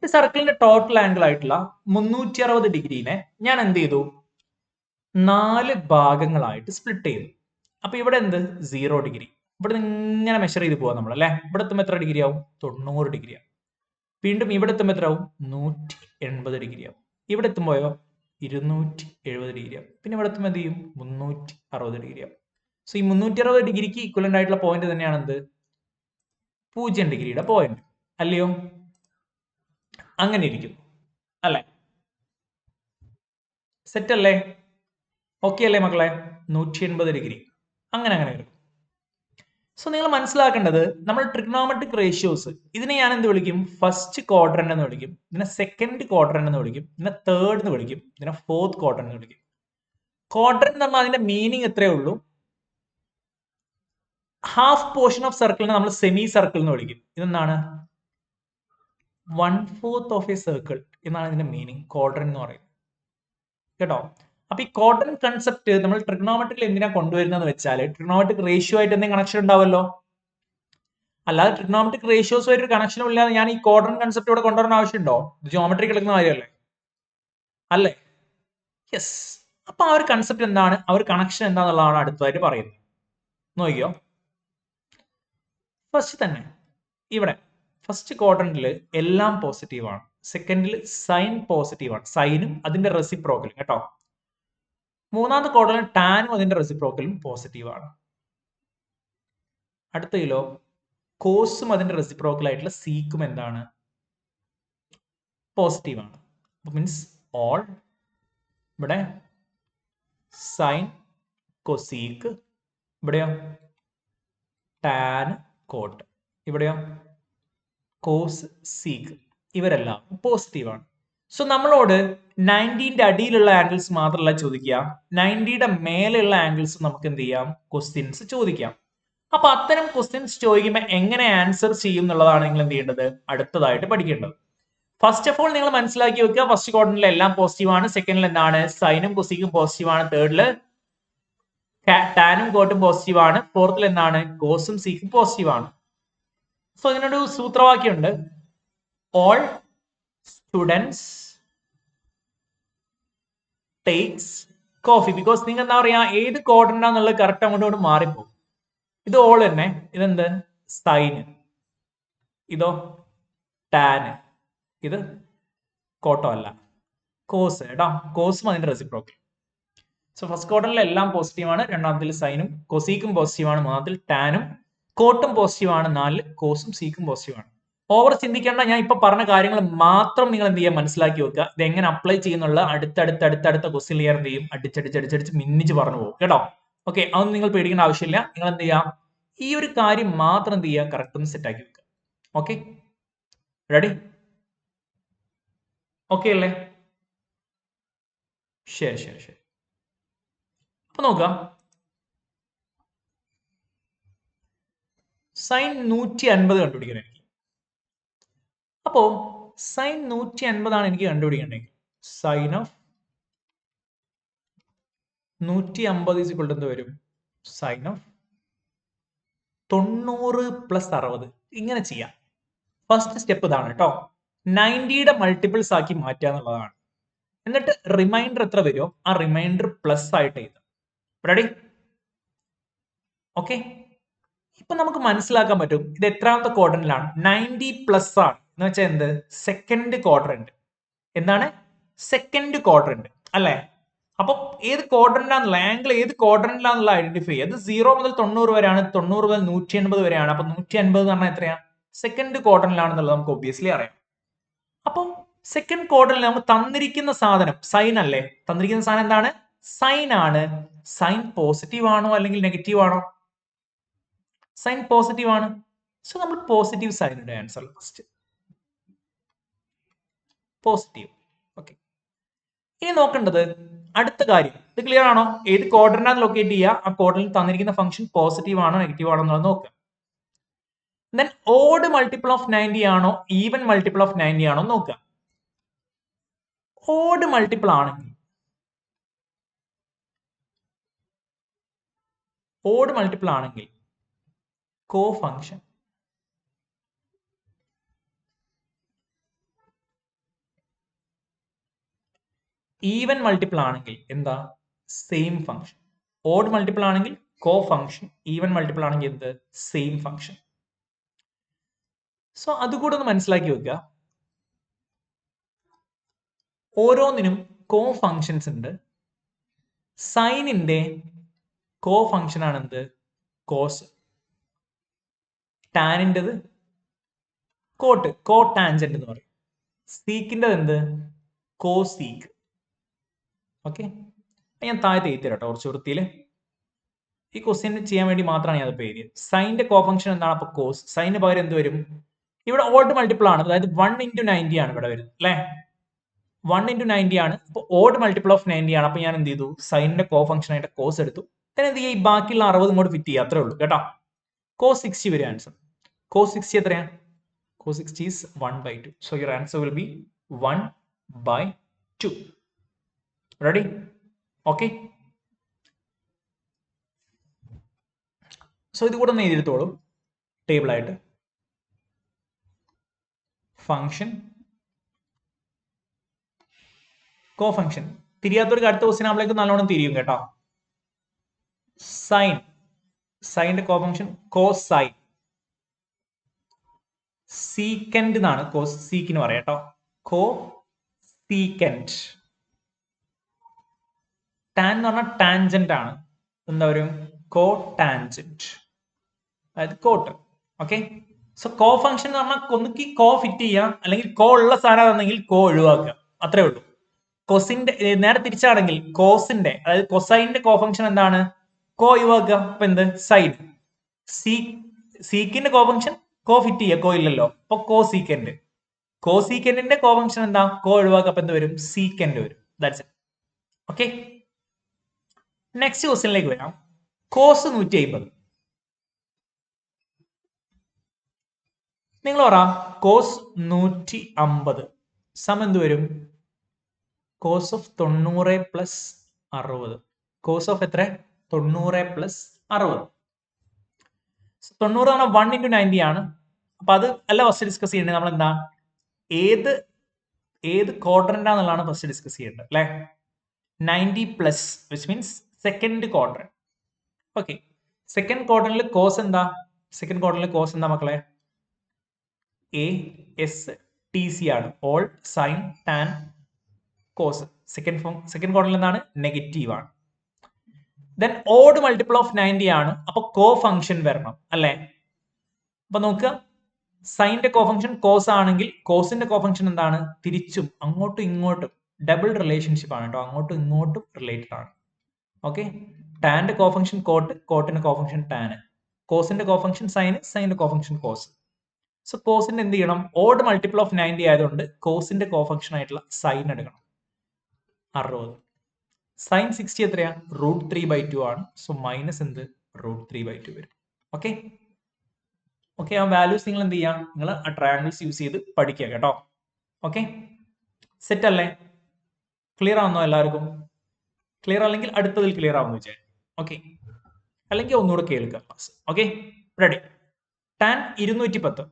ഈ സർക്കിളിന്റെ ടോട്ടൽ ആംഗിൾ ആയിട്ടുള്ള 360 ഡിഗ്രീനെ ഞാൻ എന്ത് ചെയ്തു, 4 ഭാഗങ്ങളായിട്ട് സ്പ്ലിറ്റ് ചെയ്തു. അപ്പൊ ഇവിടെ എന്ത്, 0 ഡിഗ്രി. ഇവിടെ ഇങ്ങനെ മെഷർ ചെയ്ത് പോവാം നമ്മൾ അല്ലെ. ഇവിടെ എത്തുമ്പോൾ എത്ര ഡിഗ്രി ആവും? 90 ഡിഗ്രി ആവും. വീണ്ടും ഇവിടെ എത്തുമ്പോൾ എത്ര ആവും? 180 ഡിഗ്രി ആവും. ഇവിടെ എത്തുമ്പോഴോ 270 ഡിഗ്രി ആവും. പിന്നെ ഇവിടെ എത്തുമ്പോൾ എന്ത് ചെയ്യും? 360 ഡിഗ്രി ആവും. സോ ഈ 360 ഡിഗ്രിക്ക് ഇക്വലന്റ് ആയിട്ടുള്ള പോയിന്റ് തന്നെയാണ് എന്ത്, 0 ഡിഗ്രിയുടെ പോയിന്റ് അല്ലയോ? അങ്ങനെ ഇരിക്കുന്നു അല്ലെ? സെറ്റ് അല്ലേ? ഓക്കെ അല്ലേ മക്കളെ? 180 ഡിഗ്രി അങ്ങനെ വരും. സോ നിങ്ങൾ മനസ്സിലാക്കേണ്ടത്, നമ്മൾ ട്രിഗ്നോമെട്രിക് റേഷ്യോസ്, ഇതിനെ ഞാൻ എന്ത് വിളിക്കും? ഫസ്റ്റ് ക്വാഡ്രന്റ് എന്ന് വിളിക്കും, ഇതിനെ സെക്കൻഡ് ക്വാഡ്രന്റ് എന്ന് വിളിക്കും, ഇതിനെ തേർഡ് എന്ന് വിളിക്കും, ഇതിനെ ഫോർത്ത് ക്വാഡ്രന്റ് എന്ന് വിളിക്കും. ക്വാഡ്രന്റ് എന്ന് പറഞ്ഞാൽ അതിന്റെ മീനിങ് എത്രയേ ഉള്ളൂ, ഹാഫ് പോർഷൻ ഓഫ് സർക്കിളിനെ നമ്മൾ സെമി സർക്കിൾ എന്ന് വിളിക്കും. ഇതെന്താണ്? 1/4 ഓഫ് എ സർക്കിൾ എന്നാണ് ഇതിന്റെ മീനിങ്, ക്വാഡ്രന്റ് എന്ന് പറയുന്നത് കേട്ടോ. അപ്പൊ ഈ ക്വാഡ്രന്റ് കൺസെപ്റ്റ് നമ്മൾ ട്രിഗ്നോമെട്രിയിൽ എന്തിനാ കൊണ്ടുവരുന്നതെന്ന് വെച്ചാൽ, ട്രിഗ്നോമെട്രിക് റേഷ്യോ ആയിട്ട് എന്തെങ്കിലും കണക്ഷൻ ഉണ്ടാവല്ലോ. അല്ലാതെ ട്രിഗ്നോമെട്രിക് റേഷ്യോസ് ആയിട്ട് ഒരു കണക്ഷനും ഇല്ലാതെ ഞാൻ ഈ ക്വാഡ്രന്റ് കൺസെപ്റ്റ് ഇവിടെ കൊണ്ടുവരാൻ ആവശ്യമുണ്ടോ? ഇത് ജോമെട്രി കിടക്കുന്ന കാര്യമല്ലേ അല്ലേ? യെസ്. അപ്പൊ ആ ഒരു കൺസെപ്റ്റ് എന്താണ്, ആ ഒരു കണക്ഷൻ എന്താണെന്നുള്ളതാണ് അടുത്തതായിട്ട് പറയുന്നത്. നോക്കിയോ, ഫസ്റ്റ് തന്നെ ഇവിടെ ഫസ്റ്റ് ക്വാഡ്രന്റിൽ എല്ലാം പോസിറ്റീവ് ആണ്, സെക്കൻഡിൽ സൈൻ പോസിറ്റീവ് ആണ്, സൈനും അതിന്റെ റെസിപ്രോക്കലും കേട്ടോ. മൂന്നാമത്തെ ക്വാഡ്രന്റിൽ ടാനും അതിന്റെ റെസിപ്രോക്കലും പോസിറ്റീവ് ആണ്. അടുത്തതിലോ കോസും അതിന്റെ റെസിപ്രോക്കൽ ആയിട്ടുള്ള സീക്കും എന്താണ്, പോസിറ്റീവ് ആണ്. മീൻസ് ഓൾ ഇവിടെ സൈൻ കൊസീക്ക്, ഇവിടെയോ ടാൻ കോട്ട്, ഇവിടെയോ കോസ് സീക്ക്, ഇവരെല്ലാം പോസിറ്റീവ് ആണ്. സോ നമ്മളോട് 90ന്റെ അടിയിലുള്ള ആംഗിൾസ് മാത്രമല്ല ചോദിക്കുക, 90യുടെ മേലെയുള്ള ആംഗിൾസ് നമുക്ക് എന്ത് ചെയ്യാം, ക്വസ്റ്റ്യൻസ് ചോദിക്കാം. അപ്പൊ അത്തരം ക്വസ്റ്റ്യൻസ് ചോദിക്കുമ്പോൾ എങ്ങനെ ആൻസർ ചെയ്യും എന്നുള്ളതാണ് നിങ്ങൾ എന്ത് ചെയ്യേണ്ടത്, അടുത്തതായിട്ട് പഠിക്കേണ്ടത്. ഫസ്റ്റ് ഓഫ് ഓൾ നിങ്ങൾ മനസ്സിലാക്കി വെക്കുക, ഫസ്റ്റ് ക്വാഡ്രന്റിൽ എല്ലാം പോസിറ്റീവ് ആണ്, സെക്കൻഡിൽ എന്താണ്, സൈനും കൊസീക്കും പോസിറ്റീവ് ആണ്, തേർഡില് ടാനും കോട്ടും പോസിറ്റീവ് ആണ്, ഫോർത്തിൽ എന്താണ്, കോസും സീക്കും പോസിറ്റീവ് ആണ്. സോ ഇതിനൊരു സൂത്രവാക്യമുണ്ട്, all students takes coffee. Because നിങ്ങൾ എന്താ പറയാ, ഏത് ക്വാഡ്രന്റ് ആണെന്നുള്ളത് കറക്റ്റ് അങ്ങോട്ട് മാറിപ്പോകും. ഇത് ഓൾ തന്നെ, ഇതെന്ത്, സൈന്, ഇതോ ടാന്, ഇത് കോട്ടോ അല്ല, കോസ് കേട്ടോ, കോസും അതിന്റെ റെസിപ്രോക്കൽ. സോ ഫസ്റ്റ് ക്വാഡ്രന്റിൽ എല്ലാം പോസിറ്റീവ് ആണ്, രണ്ടാമത്തിൽ സൈനും കൊസീക്കും പോസിറ്റീവ് ആണ്, മൂന്നാമത്തിൽ ടാനും കോട്ടും പോസിറ്റീവ് ആണ്, 4 കോസും സീക്കും പോസിറ്റീവ് ആണ്. ഓവർ ചിന്തിക്കേണ്ട, ഞാൻ ഇപ്പൊ പറഞ്ഞ കാര്യങ്ങൾ മാത്രം നിങ്ങൾ എന്ത് ചെയ്യാൻ മനസ്സിലാക്കി വെക്കുക. ഇത് എങ്ങനെ അപ്ലൈ ചെയ്യുന്നുള്ള അടുത്തടുത്ത ക്വസ്റ്റ്യൻ ലെയർ എന്ത് ചെയ്യും, അടിച്ചടിച്ച് മിന്നിച്ച് പറഞ്ഞു പോകും കേട്ടോ. ഓക്കെ, അതൊന്നും നിങ്ങൾ പേടിക്കേണ്ട ആവശ്യമില്ല. നിങ്ങൾ എന്ത് ചെയ്യാം, ഈ ഒരു കാര്യം മാത്രം എന്ത് ചെയ്യുക, കറക്റ്റ് ഒന്ന് സെറ്റ് ആക്കി വെക്കുക. Okay, ready? ഓക്കെ അല്ലേ? ശരി. അപ്പൊ നോക്കാം, സൈൻ 150 കണ്ടുപിടിക്കണം എനിക്ക്. അപ്പോ സൈൻ 150 ആണ് എനിക്ക് കണ്ടുപിടിക്കേണ്ടെങ്കിൽ, sine of 150 is equal to എന്ത് വരും, സൈൻ ഓഫ് 90 + 60. ഇങ്ങനെ ചെയ്യാം. ഫസ്റ്റ് സ്റ്റെപ്പ് ഇതാണ് കേട്ടോ, 90യുടെ മൾട്ടിപ്പിൾസ് ആക്കി മാറ്റുക എന്നുള്ളതാണ്. എന്നിട്ട് റിമൈൻഡർ എത്ര വരുമോ ആ റിമൈൻഡർ പ്ലസ് ആയിട്ട് എഴുതാം. റെഡി? ഓക്കെ, ഇപ്പൊ നമുക്ക് മനസ്സിലാക്കാൻ പറ്റും ഇത് എത്രാമത്തെ ക്വാഡ്രന്റിലാണ്. 90 പ്ലസ് ആണ് എന്ന് വെച്ചാൽ എന്ത്? Second quadrant. എന്താണ്? സെക്കൻഡ് ക്വാഡ്രന്റ് അല്ലെ? അപ്പൊ ഏത് ക്വാഡ്രന്റാന്നുള്ള ആംഗിൾ ഏത് ക്വാഡ്രന്റിലാന്നുള്ള ഐഡന്റിഫൈ ചെയ്യുക. അത് 0 മുതൽ 90 വരെയാണ്, 90 മുതൽ 180 വരെയാണ്. അപ്പൊ 150 എന്ന് പറഞ്ഞാൽ എത്രയാ? സെക്കൻഡ് ക്വാഡ്രന്റിലാണെന്നുള്ളത് നമുക്ക് ഒബ്വിയസ്ലി അറിയാം. അപ്പൊ സെക്കൻഡ് ക്വാഡ്രന്റിൽ നമുക്ക് തന്നിരിക്കുന്ന സാധനം സൈൻ അല്ലേ? തന്നിരിക്കുന്ന സാധനം എന്താണ്? സൈൻ ആണ്. സൈൻ പോസിറ്റീവ് ആണോ അല്ലെങ്കിൽ നെഗറ്റീവ് ആണോ? സൈൻ പോസിറ്റീവ് ആണ്. സോ നമ്മൾ പോസിറ്റീവ് സൈൻ ഇടുക. Answer first positive. ഓക്കെ, ഇനി നോക്കേണ്ടത് അടുത്ത കാര്യം. ഇത് ക്ലിയർ ആണോ? ഏത് ക്വാഡ്രന്റാണ് ലൊക്കേറ്റ് ചെയ്യുക, ആ ക്വാഡ്രന്റിൽ തന്നിരിക്കുന്ന ഫംഗ്ഷൻ പോസിറ്റീവ് ആണോ നെഗറ്റീവ് ആണോ എന്നുള്ളത് നോക്കുക. ദെൻ ഓഡ് മൾട്ടിപ്പിൾ ഓഫ് 90 ആണോ ഈവൻ മൾട്ടിപ്പിൾ ഓഫ് 90 ആണോ നോക്കുക. ഓഡ് മൾട്ടിപ്പിൾ ആണെങ്കിൽ കോ ഫംഗ്ഷൻ, ഈവൻ മൾട്ടിപ്പിൾ ആണെങ്കിൽ എന്താ? Same function. ഓഡ് മൾട്ടിപ്പിൾ ആണെങ്കിൽ കോ ഫംഗ്ഷൻ, ഈവൻ മൾട്ടിപ്പിൾ ആണെങ്കിൽ എന്ത്? Same function. സോ അതുകൂടെ ഒന്ന് മനസ്സിലാക്കി വെക്കുക. ഓരോന്നിനും കോ ഫംഗ്ഷൻസ് ഉണ്ട്. സൈനിന്റെ കോ ഫംഗ്ഷൻ ആണ് എന്ത്? കോസ്. ടാനിൻ്റെത് കോട്ട്, കോ ടാൻജന്റ് എന്ന് പറയും. സീക്കിൻ്റെ എന്ത്? കോ സീക്ക്. ഓക്കെ, ഞാൻ താഴത്തെ എഴുതി തരാം കുറച്ച് വൃത്തിയിൽ. ഈ ക്വസ്റ്റ്യൻ ചെയ്യാൻ വേണ്ടി മാത്രമാണ് ഞാൻ അത് എഴുതിയത്. സൈനിന്റെ കോ ഫംഗ്ഷൻ എന്താണ്? അപ്പൊ കോസ്. സൈനിന് പകരം എന്ത് വരും? ഇവിടെ ഓഡ് മൾട്ടിപ്പിൾ ആണ്, അതായത് 1 × 90 ആണ് ഇവിടെ വരുന്നത് അല്ലെ? 1 × 90 ആണ്. അപ്പൊ ഓഡ് മൾട്ടിപ്പിൾ ഓഫ് 90 ആണ്. അപ്പൊ ഞാൻ എന്ത് ചെയ്തു? സൈനിന്റെ കോ ഫംഗ്ഷൻ ആയിട്ട് കോസ് എടുത്തു. എന്ത് ചെയ്യുക? ഈ ബാക്കിയുള്ള 60 ഇങ്ങോട്ട് ഫിറ്റ് ചെയ്യുക, അത്രേ ഉള്ളൂ കേട്ടോ. കോസ് 60 വരും ആൻസർ. കോസ് 60 എത്രയാണ്? Cos 60 is 1/2. So your answer will be 1/2. Ready? Okay. So ഇത് കൂടെ ഒന്ന് എഴുതിയെടുത്തോളൂ ടേബിൾ ആയിട്ട്. ഫംഗ്ഷൻ കോ ഫംഗ്ഷൻ. തിരിയാത്തവർക്ക് അടുത്ത ക്വസ്റ്റ്യൻ ആകുമ്പോഴേക്ക് നല്ലോണം തിരിയും കേട്ടോ. സൈൻ, സൈനിന്റെ കോ ഫംഗ്ഷൻ കോസ് സൈൻ. സീക്കൻഡ് എന്നാണ് കോസ് സീക്കിന് പറയാം കേട്ടോ. കോ സീക്കൻഡ്. ടാൻ എന്ന് പറഞ്ഞാൽ ടാൻജന്റ് ആണ്. എന്താ പറയും? കോ ടാൻജന്റ്, അതായത് കോട്ട്. ഓക്കെ, സോ കോ ഫംഗ്ഷൻ എന്ന് പറഞ്ഞാൽ ഒന്നുകിൽ കോ ഫിറ്റ് ചെയ്യാം, അല്ലെങ്കിൽ കോ ഉള്ള സാധനം ആണെങ്കിൽ കോ ഒഴിവാക്കുക, അത്രേ ഉള്ളൂ. കൊസിന്റെ നേരെ തിരിച്ചാണെങ്കിൽ കോസിന്റെ, അതായത് കൊസൈന്റെ കോ ഫംഗ്ഷൻ എന്താണ്? കോ ഒഴിവാക്കുക. അപ്പൊ എന്ത്? സൈൻ. സീക്കിന്റെ കോ ഫംഗ്ഷൻ കോ ഫിറ്റ് ചെയ്യുക, കോ ഇല്ലല്ലോ, അപ്പൊ കോ സീക്കൻഡ്. കോ സീക്കൻഡിന്റെ കോ ഫംഗ്ഷൻ എന്താ? കോ ഒഴിവാക്കുക, അപ്പൊ എന്ത് വരും? സീക്കൻഡ് വരും. That's it. ഓക്കെ, നെക്സ്റ്റ് ക്വസ്റ്റ്യനിലേക്ക് വരാം. കോസ് 150. നിങ്ങൾ പറ, കോസ് 150 സം എന്ത് വരും? Cos of 90 plus 60. Cos of എത്ര? 90 പ്ലസ് 60. 90 ആണ് 1 × 90 ആണ്. അപ്പൊ അത് അല്ല ഫസ്റ്റ് ഡിസ്കസ് ചെയ്യേണ്ടത്. നമ്മൾ എന്താ ഏത് ക്വാഡ്രന്റ് ആണെന്നുള്ളതാണ് ഫസ്റ്റ് ഡിസ്കസ് ചെയ്യേണ്ടത് അല്ലെ? 90 plus which means second quadrant. Okay, second ക്വാഡ്രന്റിൽ കോസ് എന്താ? സെക്കൻഡ് ക്വാഡ്രന്റിൽ കോസ് എന്താ മക്കളെ? ASTC ആണ്. All sine tan cos. Second ക്വാഡ്രന്റിൽ എന്താണ്? നെഗറ്റീവ് ആണ്. ദെൻ ഓഡ് മൾട്ടിപ്പിൾ ഓഫ് 90 ആണ്. അപ്പൊ കോ ഫംഗ്ഷൻ വരണം അല്ലെ? അപ്പൊ നോക്കുക, സൈനിന്റെ കോ ഫംഗ്ഷൻ കോസ് ആണെങ്കിൽ കോസിന്റെ കോ ഫംഗ്ഷൻ എന്താണ്? തിരിച്ചും അങ്ങോട്ടും ഇങ്ങോട്ടും ഡബിൾ റിലേഷൻഷിപ്പ് ആണ് കേട്ടോ. അങ്ങോട്ടും ഇങ്ങോട്ടും റിലേറ്റഡ് ആണ്. ഓക്കെ, ടാന്റെ കോ ഫംഗ്ഷൻ കോട്ട്, കോട്ടിന്റെ കോ ഫംഗ്ഷൻ ടാന്, കോസിന്റെ കോ ഫംഗ്ഷൻ സൈന്, സൈനിന്റെ കോ ഫംഗ്ഷൻ കോസ്. സോ കോസിന്റെ എന്ത് ചെയ്യണം? ഓഡ് മൾട്ടിപ്പിൾ ഓഫ് 90 ആയതുകൊണ്ട് കോസിന്റെ കോ ഫംഗ്ഷൻ ആയിട്ടുള്ള സൈൻ എടുക്കണം, 60. സൈൻ 60 എത്രയാ? √3/2 ആണ്. സോ മൈനസ് എന്ത്? √3/2 വരും. ഓക്കെ, ഓക്കെ, ആ വാല്യൂസ് നിങ്ങൾ എന്ത് ചെയ്യാം? നിങ്ങൾ ആ ട്രയാങ്കിൾസ് യൂസ് ചെയ്ത് പഠിക്കുക കേട്ടോ. ഓക്കെ, സെറ്റ് അല്ലേ? ക്ലിയർ ആവുന്നോ എല്ലാവർക്കും? ക്ലിയർ അല്ലെങ്കിൽ അടുത്തതിൽ ക്ലിയർ ആവുമെന്ന് വെച്ചാൽ ഓക്കെ, അല്ലെങ്കിൽ ഒന്നുകൂടെ കേൾക്കുക class. Okay, ready? Tan 210.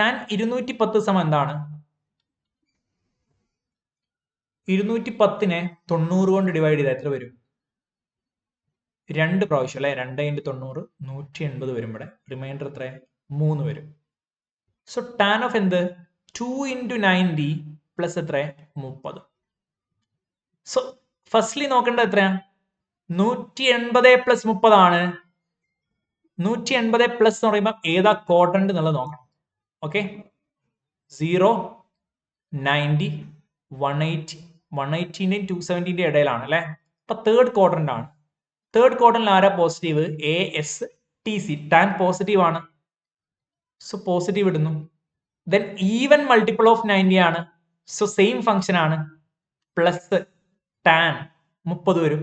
Tan 210 സമം എന്താണ്? 210നെ 90 കൊണ്ട് ഡിവൈഡ് ചെയ്താൽ എത്ര വരും? 2 പ്രാവശ്യം അല്ലെ? 2 × 90 180 വരും. ഇവിടെ റിമൈൻഡർ എത്ര? 3 വരും. സോ ടാൻ ഓഫ് എന്ത്? 2 × 90 പ്ലസ് എത്ര? 30. സോ ഫസ്റ്റ്ലി നോക്കേണ്ടത് എത്രയാണ്? 180 പ്ലസ് 30 ആണ്. 180 പ്ലസ് എന്ന് പറയുമ്പോൾ ഏതാ ക്വാഡ്രന്റ് എന്നുള്ളത് നോക്കണം. ഓക്കെ, 0, 90, 180, 180ന്റെയും 270ന്റെയും ഇടയിലാണ് അല്ലെ? അപ്പൊ തേർഡ് ക്വാഡ്രന്റ് ആണ്. തേർഡ് ക്വാഡ്രന്റിൽ ആരാ പോസിറ്റീവ്? ASTC. ടാൻ പോസിറ്റീവ് ആണ്. സോ പോസിറ്റീവ് ഇടുന്നു. ദെൻ ഈവൻ മൾട്ടിപ്പിൾ ഓഫ് 90 ആണ്. സോ സെയിം ഫംഗ്ഷൻ ആണ്. പ്ലസ് ടാൻ 30 വരും.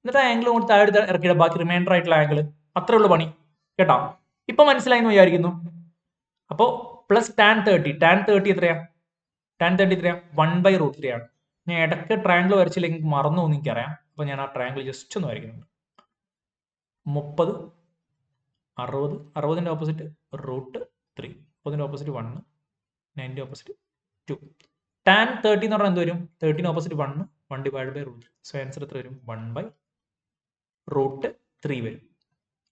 എന്നിട്ട് ആ ആംഗിൾ കൊണ്ട് താഴെ ഇറക്കിയിട, ബാക്കി റിമൈൻഡർ ആയിട്ടുള്ള ആംഗിൾ. അത്രേ ഉള്ളൂ പണി കേട്ടോ. ഇപ്പൊ മനസ്സിലായി എന്ന് വിചാരിക്കുന്നു. അപ്പോ പ്ലസ് ടാൻ 30. ടാൻ 30 എത്രയാ? ടാൻ 30 എത്രയാ? 1/√3 ആണ്. ഞാൻ ഇടയ്ക്ക് ട്രയാങ്കിൾ വരച്ചില്ലെങ്കിൽ മറന്നു എന്ന് എനിക്കറിയാം. അപ്പൊ ഞാൻ ആ ട്രയാങ്കിൾ ജസ്റ്റ് ഒന്ന് വരയ്ക്കുന്നുണ്ട്. 30, 60, 60ന്റെ ഓപ്പോസിറ്റ് √3, 30ന്റെ ഓപ്പോസിറ്റ് 1, 90 ഓപ്പോസിറ്റ് 2. ടാൻ 30 എന്ന് പറഞ്ഞാൽ എന്ത് വരും? 30 ഓപ്പോസിറ്റ് 1, 1/√3. സോ ആൻസർ എത്ര വരും? 1/√3 വരും.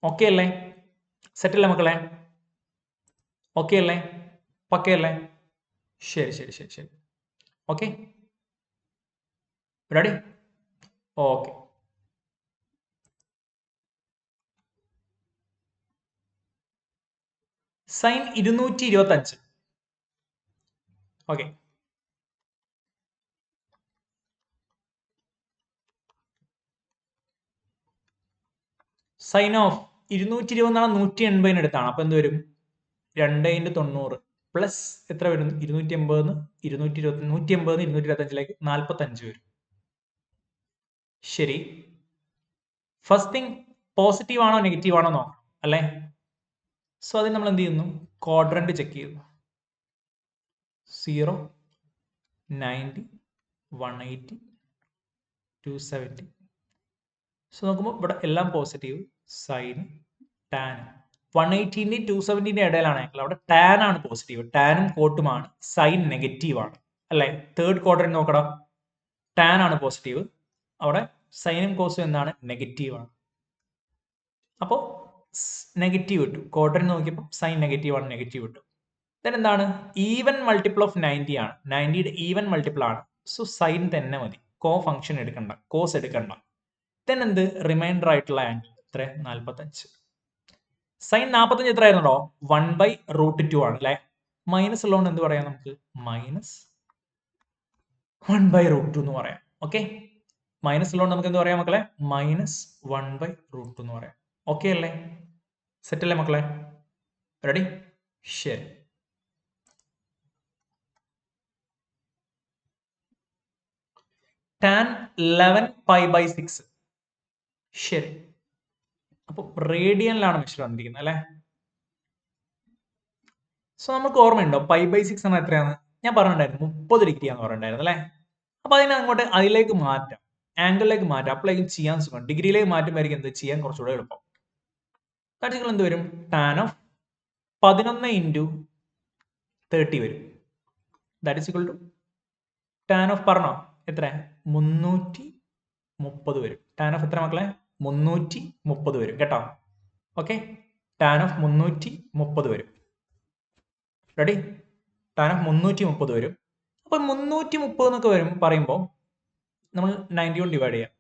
ഓക്കെ അല്ലേ? സെറ്റ് അല്ലേ മക്കളെ? ഓക്കെ അല്ലേ? പക്കയല്ലേ? ശരി ശരി ശരി ശരി. Okay, ready? Okay. Sine 225. Okay, sine of 220 എന്നാണ് 180 അടുത്താണ്. അപ്പൊ എന്ത് വരും? 2 × 90 പ്ലസ് എത്ര വരും? 280 220, 180 225ലേക്ക് 45 വരും. ശരി, ഫസ്റ്റ് തിങ് പോസിറ്റീവ് ആണോ നെഗറ്റീവ് ആണോ നോക്കണം അല്ലേ? സോ അതിന് നമ്മൾ എന്ത് ചെയ്യുന്നു? ക്വാഡ്രന്റ് ചെക്ക് ചെയ്യുന്നു. 0, 90, 180, 270. സോ നോക്കുമ്പോൾ ഇവിടെ എല്ലാം പോസിറ്റീവ്. സൈൻ, ടാൻ 180ന്റെയും 270ന്റെയും ഇടയിലാണെങ്കിൽ അവിടെ ടാൻ ആണ് പോസിറ്റീവ്. ടാനും കോട്ടുമാണ്. സൈൻ നെഗറ്റീവ് ആണ് അല്ലെ? തേർഡ് ക്വാഡ്രന്റ് നോക്കടാ. ടാൻ ആണ് പോസിറ്റീവ്. അവിടെ സൈനും കോസും എന്താണ്? നെഗറ്റീവ് ആണ്. അപ്പോൾ നെഗറ്റീവ് ഇട്ടു. ക്വാഡ്രന്റ് നോക്കിയപ്പോൾ സൈൻ നെഗറ്റീവ് ആണ്, നെഗറ്റീവ് ഇട്ടു. ദെൻ എന്താണ്? ഈവൻ മൾട്ടിപ്പിൾ ഓഫ് 90 ആണ്. 90യുടെ ഈവൻ മൾട്ടിപ്പിൾ ആണ്. സോ സൈൻ തന്നെ മതി. കോ ഫംഗ്ഷൻ എടുക്കണ്ട, കോസ് എടുക്കണ്ട. ദെൻ എന്ത്? റിമൈൻഡർ ആയിട്ടുള്ള ആംഗിൾ എത്ര? 45. സൈൻ 45 എത്ര ആയിരുന്നോ? 1/√2 ആണ് അല്ലെ? മൈനസ് ഉള്ളതുകൊണ്ട് എന്ത് പറയാം നമുക്ക്? മൈനസ് 1/√2 എന്ന് പറയാം. ഓക്കെ, മൈനസ് ഉള്ളതുകൊണ്ട് നമുക്ക് എന്ത് പറയാം മക്കളെ? മൈനസ് 1/√2 എന്ന് പറയാം. ഓക്കെ അല്ലേ? സെറ്റ് അല്ലേ മക്കളെ? റെഡി? ശരി. ടാൻ 11π/6. ശരി, അപ്പൊ റേഡിയനിലാണ് മെഷർ വന്നിരിക്കുന്നത് അല്ലെ? സോ നമുക്ക് ഓർമ്മയുണ്ടോ π/6 എന്ന എത്രയാണ്? ഞാൻ പറഞ്ഞിട്ടുണ്ടായിരുന്നു 30 ഡിഗ്രി ആണെന്ന് പറഞ്ഞിട്ടുണ്ടായിരുന്നു അല്ലെ? അപ്പൊ അതിനെ അങ്ങോട്ട് അതിലേക്ക് മാറ്റാം, ആംഗിളിലേക്ക് മാറ്റാം. അപ്പോഴേക്കും ചെയ്യാൻ സുഖം. ഡിഗ്രിയിലേക്ക് മാറ്റുമ്പോഴായിരിക്കും എന്ത് ചെയ്യാൻ കുറച്ചുകൂടെ എളുപ്പം. കാര്യം എന്ത് വരും? ടാൻ ഓഫ് 11 × 30 വരും. That is equal to tan of പറഞ്ഞോ എത്ര? 330 വരും. ടാൻ ഓഫ് എത്ര മക്കളെ? 330 വരും കേട്ടോ. ഓക്കെ, ടാൻ ഓഫ് 330 വരും. റെഡി? ടാൻ ഓഫ് 330 വരും. അപ്പൊ 330 എന്നൊക്കെ വരും പറയുമ്പോൾ നമ്മൾ 90 കൊണ്ട് ഡിവൈഡ് ചെയ്യാം.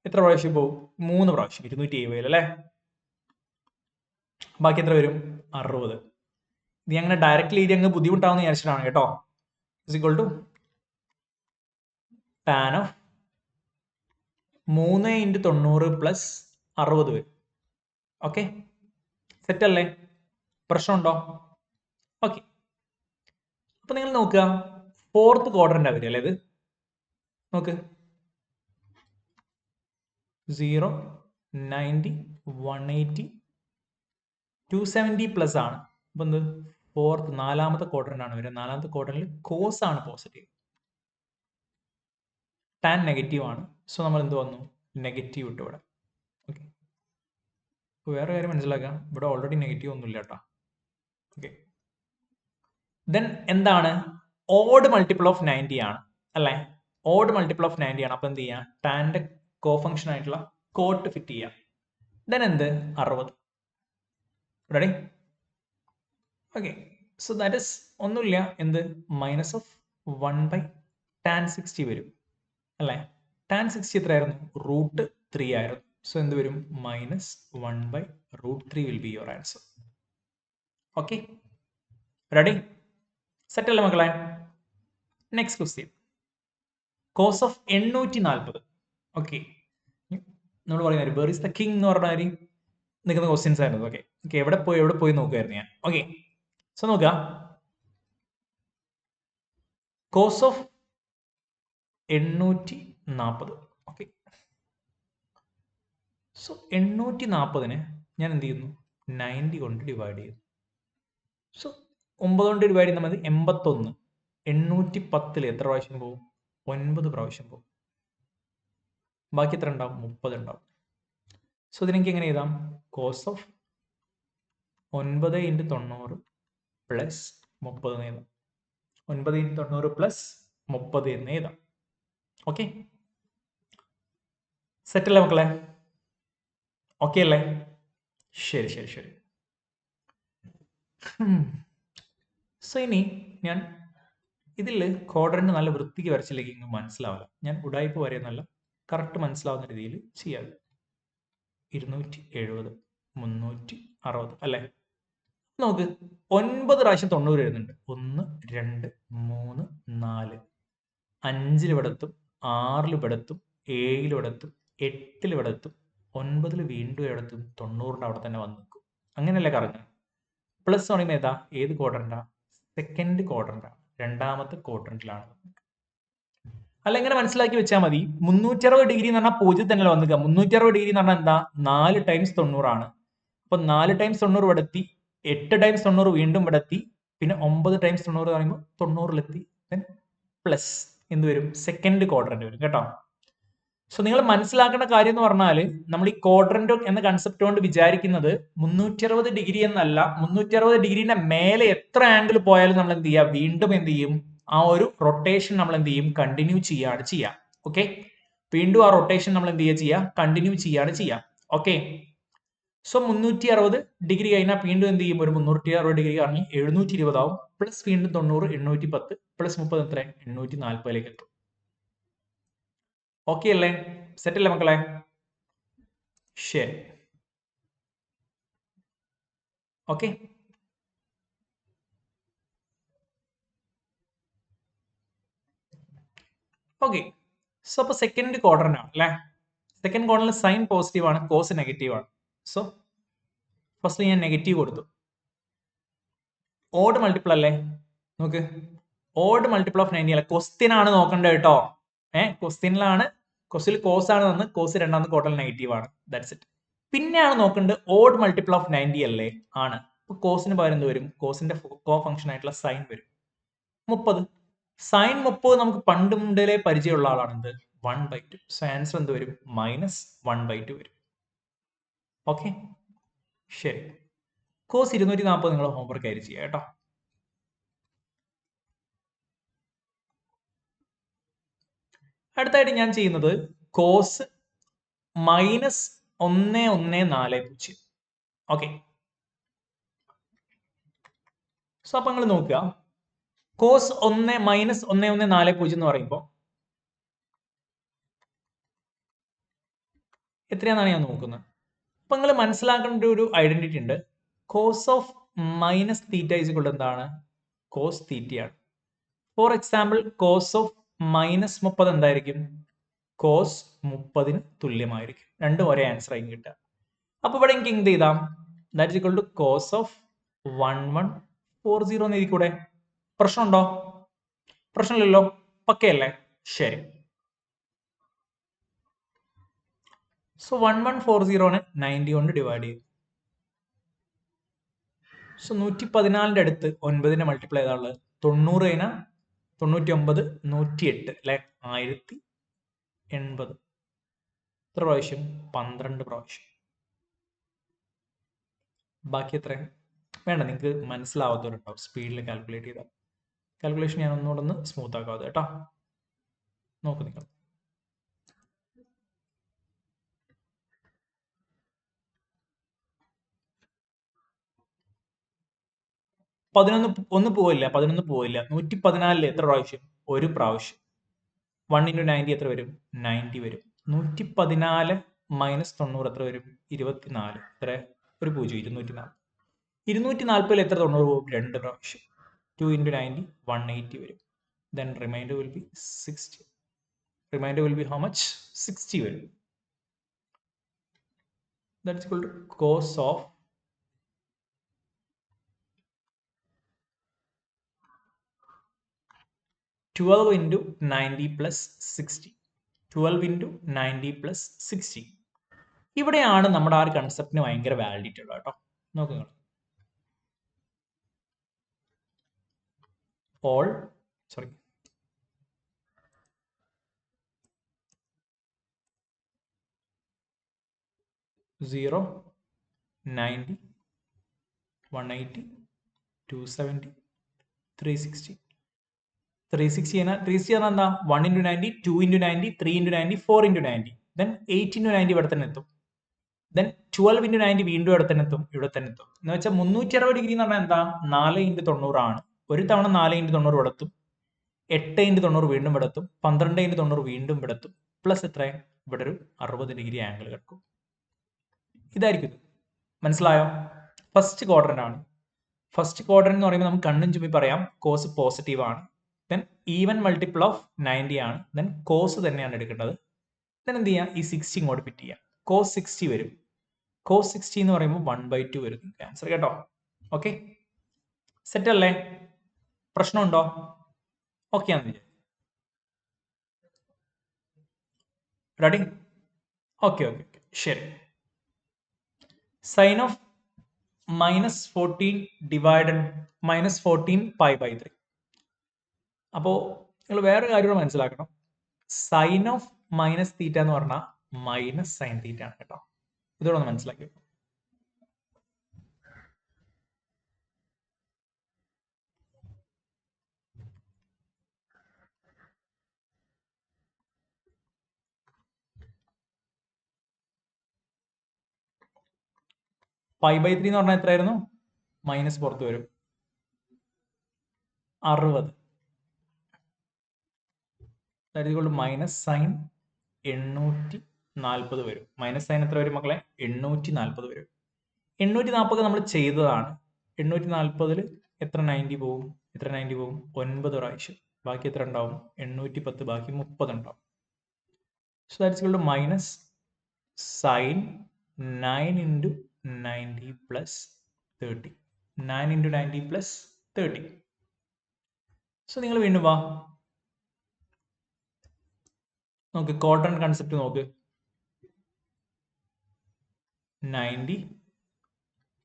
എത്ര പ്രാവശ്യം പോകും? 3 പ്രാവശ്യം. 270 അല്ലേ? ബാക്കി എത്ര വരും? 60. ഇത് അങ്ങനെ ഡയറക്റ്റ്ലി ഇത് അങ്ങ് ബുദ്ധിമുട്ടാവുന്ന വിചാരിച്ചിട്ടാണ് കേട്ടോ. Is equal to tan of 3 × 90 plus 60 വരും. ഓക്കെ, സെറ്റ് അല്ലേ? പ്രശ്നമുണ്ടോ? ഓക്കെ, അപ്പൊ നിങ്ങൾ നോക്കുക, ഫോർത്ത് ക്വാഡ്രന്റ് വരിക അല്ലേ? ഇത് നോക്ക്, 0, 90, 180, 270 പ്ലസ് ആണ്. അപ്പൊ എന്ത്? ഫോർത്ത്, നാലാമത്തെ ക്വാഡ്രന്റ് ആണ് വരിക. നാലാമത്തെ ക്വാഡ്രന്റിൽ കോസ് ആണ് പോസിറ്റീവ്, ടാൻ നെഗറ്റീവ് ആണ്. സോ നമ്മൾ എന്ത് വന്നു? നെഗറ്റീവ് ഇട്ടു ഇവിടെ. ഓക്കെ, വേറെ കാര്യം മനസ്സിലാക്കാം, ഇവിടെ ഓൾറെഡി നെഗറ്റീവ് ഒന്നുമില്ല കേട്ടോ. ഓക്കെ, ദെൻ എന്താണ് ഓഡ് മൾട്ടിപ്പിൾ ഓഫ് 90 ആണ് അല്ലേ? ഓഡ് മൾട്ടിപ്പിൾ ഓഫ് 90 ആണ്. അപ്പൊ എന്ത് ചെയ്യാം, ടാന്റെ കോ ഫംഗ്ഷൻ ആയിട്ടുള്ള കോട്ട് ഫിറ്റ് ചെയ്യാം. ദെൻ എന്ത് 60. Ready? Okay, so that is ഒന്നുമില്ല, എന്ത് മൈനസ് ഓഫ് 1/tan60 വരും അല്ലേ? tan60 എത്രയായിരുന്നു? √3 ആയിരുന്നു. സോ എന്ത് വരും? Minus 1/√3 will be your answer. Okay, ready? Set അല്ലേ മക്കളെ? Next question, cos of 840. Okay, നമ്മൾ പറയുന്നത് വേർ ഇസ് ദ കിങ് എന്ന് പറഞ്ഞ കാര്യം നിൽക്കുന്ന ക്വസ്റ്റ്യൻസ് ആയിരുന്നു. ഓക്കെ ഓക്കെ, എവിടെ പോയി നോക്കുമായിരുന്നു ഞാൻ. ഓക്കെ, സോ നോക്കുക, കോസ് ഓഫ് 840. ഓക്കെ, സോ 840-നെ ഞാൻ എന്ത് ചെയ്യുന്നു? 90 കൊണ്ട് ഡിവൈഡ് ചെയ്യുന്നു. സോ 9 കൊണ്ട് ഡിവൈഡ് ചെയ്യുന്ന മതി 81. 810 എത്ര പ്രാവശ്യം പോകും? 9 പ്രാവശ്യം പോകും. ബാക്കി എത്ര ഉണ്ടാവും? 30 ഉണ്ടാവും. സോ ഇതിനെനിക്ക് എങ്ങനെ എഴുതാം? കോസ് ഓഫ് 9 × 90 പ്ലസ് 30 എന്ന് എഴുതാം. 9 × 90 പ്ലസ് 30 എന്ന് എഴുതാം. ഓക്കെ, സെറ്റ് അല്ലേ മക്കളെ? ഓക്കെ അല്ലേ? ശരി ശരി ശരി. സോ ഇനി ഞാൻ ഇതിൽ ക്വാഡ്രന്റ് നല്ല വൃത്തിക്ക് വരച്ചില്ലെങ്കിൽ ഇങ്ങ് മനസ്സിലാവില്ല. ഞാൻ ഉടായ്പ വരെയെന്നല്ല, കറക്റ്റ് മനസ്സിലാവുന്ന രീതിയിൽ ചെയ്യാതെ. 270, 360 അല്ലേ? നോക്ക്, 9 പ്രാവശ്യം 90 വരുന്നുണ്ട്. 1, 2, 3, 4, 5 ഇവിടെത്തും, 6 ഇവിടെത്തും, 7 ഇവിടെത്തും, 8 ഇവിടെത്തും, 9 വീണ്ടും ഇവിടെത്തും, 90 അവിടെ തന്നെ വന്ന് നിൽക്കും. അങ്ങനെയല്ലേ കറങ്ങുക? പ്ലസ് പറയുമ്പോൾ ഏതാ? ഏത് ക്വാഡ്രന്റാ? സെക്കൻഡ് ക്വാഡ്രന്റാണ്, രണ്ടാമത്തെ ക്വാഡ്രന്റിലാണ്. അല്ല, ഇങ്ങനെ മനസ്സിലാക്കി വെച്ചാൽ മതി. 360 ഡിഗ്രി എന്ന് പറഞ്ഞാൽ 0 തന്നെ വന്നിക്കുക. 360 ഡിഗ്രി എന്ന് പറഞ്ഞാൽ എന്താ? 4 ടൈംസ് 90 ആണ്. അപ്പൊ 4 ടൈംസ് 90 ഇവിടെ എത്തി, 8 ടൈംസ് 90 വീണ്ടും ഇവിടെ എത്തി, പിന്നെ 9 ടൈംസ് 90 പറയുമ്പോൾ 90-ലെത്തി. പ്ലസ് എന്ത് വരും? സെക്കൻഡ് ക്വാഡ്രന്റ് വരും കേട്ടോ. സോ നിങ്ങൾ മനസ്സിലാക്കേണ്ട കാര്യം എന്ന് പറഞ്ഞാൽ, നമ്മൾ ഈ ക്വാഡ്രന്റ് എന്ന കൺസെപ്റ്റ് കൊണ്ട് വിചാരിക്കുന്നത് 360 ഡിഗ്രി എന്നല്ല. 360 ഡിഗ്രിന്റെ മേലെ എത്ര ആംഗിൾ പോയാലും നമ്മൾ എന്ത് ചെയ്യുക? വീണ്ടും എന്ത് ചെയ്യും? ആ ഒരു റൊട്ടേഷൻ നമ്മൾ എന്ത് ചെയ്യും? കണ്ടിന്യൂ ചെയ്യാണ് ചെയ്യുക. ഓക്കെ, വീണ്ടും ആ റൊട്ടേഷൻ നമ്മൾ എന്ത് ചെയ്യുക? കണ്ടിന്യൂ ചെയ്യാണ് ചെയ്യുക. ഓക്കെ, സോ 360 ഡിഗ്രി കഴിഞ്ഞാൽ വീണ്ടും എന്ത് ചെയ്യും? ഒരു 360 ഡിഗ്രി കറങ്ങി 720 ആവും. പ്ലസ് വീണ്ടും 90, 810 പ്ലസ് 30 എത്ര? 840 എത്തും. ഓക്കെ അല്ലേ? സെറ്റ് അല്ലേ മക്കളെ? ശരി, ഓക്കെ. ഓക്കെ, സോ അപ്പൊ സെക്കൻഡ് ക്വാഡ്രന്റ് ആണ് അല്ലേ? സെക്കൻഡ് ക്വാഡ്രന്റിൽ സൈൻ പോസിറ്റീവ് ആണ്, കോസ് നെഗറ്റീവ് ആണ്. സോ ഫസ്റ്റ് ഞാൻ നെഗറ്റീവ് കൊടുത്തു. ഓഡ് മൾട്ടിപ്പിൾ അല്ലേ? നോക്ക്, ഓഡ് മൾട്ടിപ്പിൾ ഓഫ് 90 അല്ല, ക്വസ്റ്റ്യൻ ആണ് നോക്കേണ്ടത് കേട്ടോ. ക്വസ്റ്റ്യനിലാണ്, ക്വസ്റ്റ്യനിൽ കോസ് ആണ് തന്ന്, കോസ് രണ്ടാമത്തെ ക്വാഡ്രന്റ് നെഗറ്റീവ് ആണ്. That's it. പിന്നെയാണ് നോക്കേണ്ടത് ഓഡ് മൾട്ടിപ്പിൾ ഓഫ് 90 അല്ലേ? ആണ്. അപ്പൊ കോസിന് പകരം എന്ത് വരും? കോസിന്റെ കോ ഫംഗ്ഷൻ ആയിട്ടുള്ള സൈൻ വരും, 30. സൈൻ 30 നമുക്ക് പണ്ട് മുതലേ പരിചയമുള്ള ആളാണ്. എന്ത്? 1/2. സോ ആൻസർ എന്ത് വരും? മൈനസ് 1/2 വരും. ഓക്കെ, ശരി. കോസ് 240 നിങ്ങൾ ഹോംവർക്ക് ആയിട്ട് ചെയ്യുക കേട്ടോ. അടുത്തായിട്ട് ഞാൻ ചെയ്യുന്നത് കോസ് -1, 1, 4, 0. ഓക്കെ, സോ അപ്പൊ നിങ്ങൾ നോക്കുക, കോസ് 1 - 1, 1, 4, 0 എന്ന് പറയുമ്പോൾ എത്രയാണെന്നാണ് ഞാൻ നോക്കുന്നത്. അപ്പൊ നിങ്ങൾ മനസ്സിലാക്കേണ്ട ഒരു ഐഡന്റിറ്റി ഉണ്ട്. Cos of minus theta is equal to എന്താണ്? കോസ് തീറ്റയാണ്. ഫോർ എക്സാമ്പിൾ, കോസ് ഓഫ് -30 എന്തായിരിക്കും? കോസ് 30-ന് തുല്യമായിരിക്കും. രണ്ടും ഒരേ ആൻസർ ആയിരിക്കും കിട്ടുക. അപ്പൊ ഇവിടെ എനിക്ക് എന്ത് ചെയ്താം? That is equal to cos of 1140 എന്ന് എഴുതിക്കൂടെ? പ്രശ്നമുണ്ടോ? പ്രശ്നമില്ലല്ലോ, പക്കയല്ലേ? ശരി. സോ 1140-നെ 90 കൊണ്ട് ഡിവൈഡ് ചെയ്തു. സോ 114-ന്റെ അടുത്ത് 9-ന്റെ മൾട്ടിപ്ലൈ ഏതാണുള്ളത്? 90 കഴിഞ്ഞാൽ 99, 108 അല്ലെ? 1080. എത്ര പ്രാവശ്യം? 12 പ്രാവശ്യം. ബാക്കി എത്ര വേണ്ട, നിങ്ങൾക്ക് മനസ്സിലാവാത്തവരുണ്ടാവും സ്പീഡിൽ കാൽക്കുലേറ്റ് ചെയ്താൽ. കാൽക്കുലേഷൻ ഞാൻ ഒന്നുകൂടെ ഒന്ന് സ്മൂത്ത് ആക്കാതെ കേട്ടോ. നോക്ക് നിങ്ങൾ. 11 പോവില്ല, 11 പോവില്ല. 114 എത്ര പ്രാവശ്യം? ഒരു പ്രാവശ്യം. 1 × 90 എത്ര വരും? 90 വരും. 114 മൈനസ് 90 എത്ര വരും? 24. എത്ര? ഒരു 0, 204. 240 എത്ര 90 പോകും? 2 പ്രാവശ്യം. 2 × 90 180 വരും. Then remainder will be 60. Remainder will be how much? 60 വരും. That's equal to cos of 12 into 90 plus 60. 12 into 90 plus 60. ഇവിടെയാണ് നമ്മുടെ ആ ഒരു കൺസെപ്റ്റിന് ഭയങ്കര വാലിഡിറ്റി ഉള്ളത് കേട്ടോ. നോക്കുക. ഓൾ 0, 90, 180, 270, 360. 360 പറഞ്ഞാൽ എന്താ? 1 × 90, 2 × 90, 3 × 90, 4 × 90. Then 8 × 90 ഇവിടെ തന്നെ എത്തും. Then 12 × 90 വീണ്ടും ഇവിടെ തന്നെ എത്തും. എന്ന് വെച്ചാൽ 360 ഡിഗ്രി എന്ന് പറഞ്ഞാൽ എന്താ? 4 × 90 ആണ്. ഒരു തവണ 4 × 90 ഇവിടെ എത്തും. 8 × 90 വീണ്ടും ഇവിടെ എത്തും. 12 × 90 വീണ്ടും ഇവിടെ എത്തും. പ്ലസ് എത്ര? ഇവിടെ ഒരു 60 ഡിഗ്രി ആംഗിൾ കിടക്കും. ഇതായിരിക്കും. മനസ്സിലായോ? ഫസ്റ്റ് ക്വാഡ്രന്റ് ആണ്. ഫസ്റ്റ് ക്വാഡ്രന്റ് എന്ന് പറയുമ്പോൾ നമുക്ക് കണ്ണും ചുമ്മി പറയാം കോസ് പോസിറ്റീവ് ആണ്. ദെൻ ഈവൻ മൾട്ടിപ്പിൾ ഓഫ് 90 ആണ്. ദെൻ കോസ് തന്നെയാണ് എടുക്കേണ്ടത്. ദെൻ എന്ത് ചെയ്യാം? ഈ 60 ഇങ്ങോട്ട് ഫിറ്റ് ചെയ്യാം. കോസ് 60 വരും. കോസ് 60 എന്ന് പറയുമ്പോൾ 1/2 വരും ആൻസർ കേട്ടോ. ഓക്കെ, സെറ്റ് അല്ലേ? പ്രശ്നമുണ്ടോ? ഓക്കെ ആണെന്ന് വിചാരിച്ചു. റെഡി? ഓക്കെ ഓക്കെ ഓക്കെ, ശരി. Sine of -14 divided -14 π/3. അപ്പോൾ നിങ്ങൾ വേറെ കാര്യം മനസ്സിലാക്കണം. സൈൻ ഓഫ് മൈനസ് തീറ്റ എന്ന് പറഞ്ഞാൽ മൈനസ് സൈൻ തീറ്റ ആണ് കേട്ടോ. ഇതോടെ ഒന്ന് മനസ്സിലാക്കി. π/3 എന്ന് പറഞ്ഞാൽ എത്രയായിരുന്നു? മൈനസ് പുറത്ത് വരും, 60. മൈനസ് സൈൻ 840 വരും. മൈനസ് സൈൻ എത്ര വരും മക്കളെ? 840 വരും. 840 നമ്മൾ ചെയ്തതാണ്. 840 എത്ര 90 പോവും? 9 പ്രാവശ്യം. ബാക്കി എത്ര ഉണ്ടാവും? 810, ബാക്കി 30 ഉണ്ടാവും. So that's equal to minus sine 9 × 90 plus 30. 9 × 90 plus 30. So നിങ്ങൾ വീണ്ടും വാ, നോക്ക് ക്വാഡ്രന്റ് കൺസെപ്റ്റ് നോക്ക്. 90,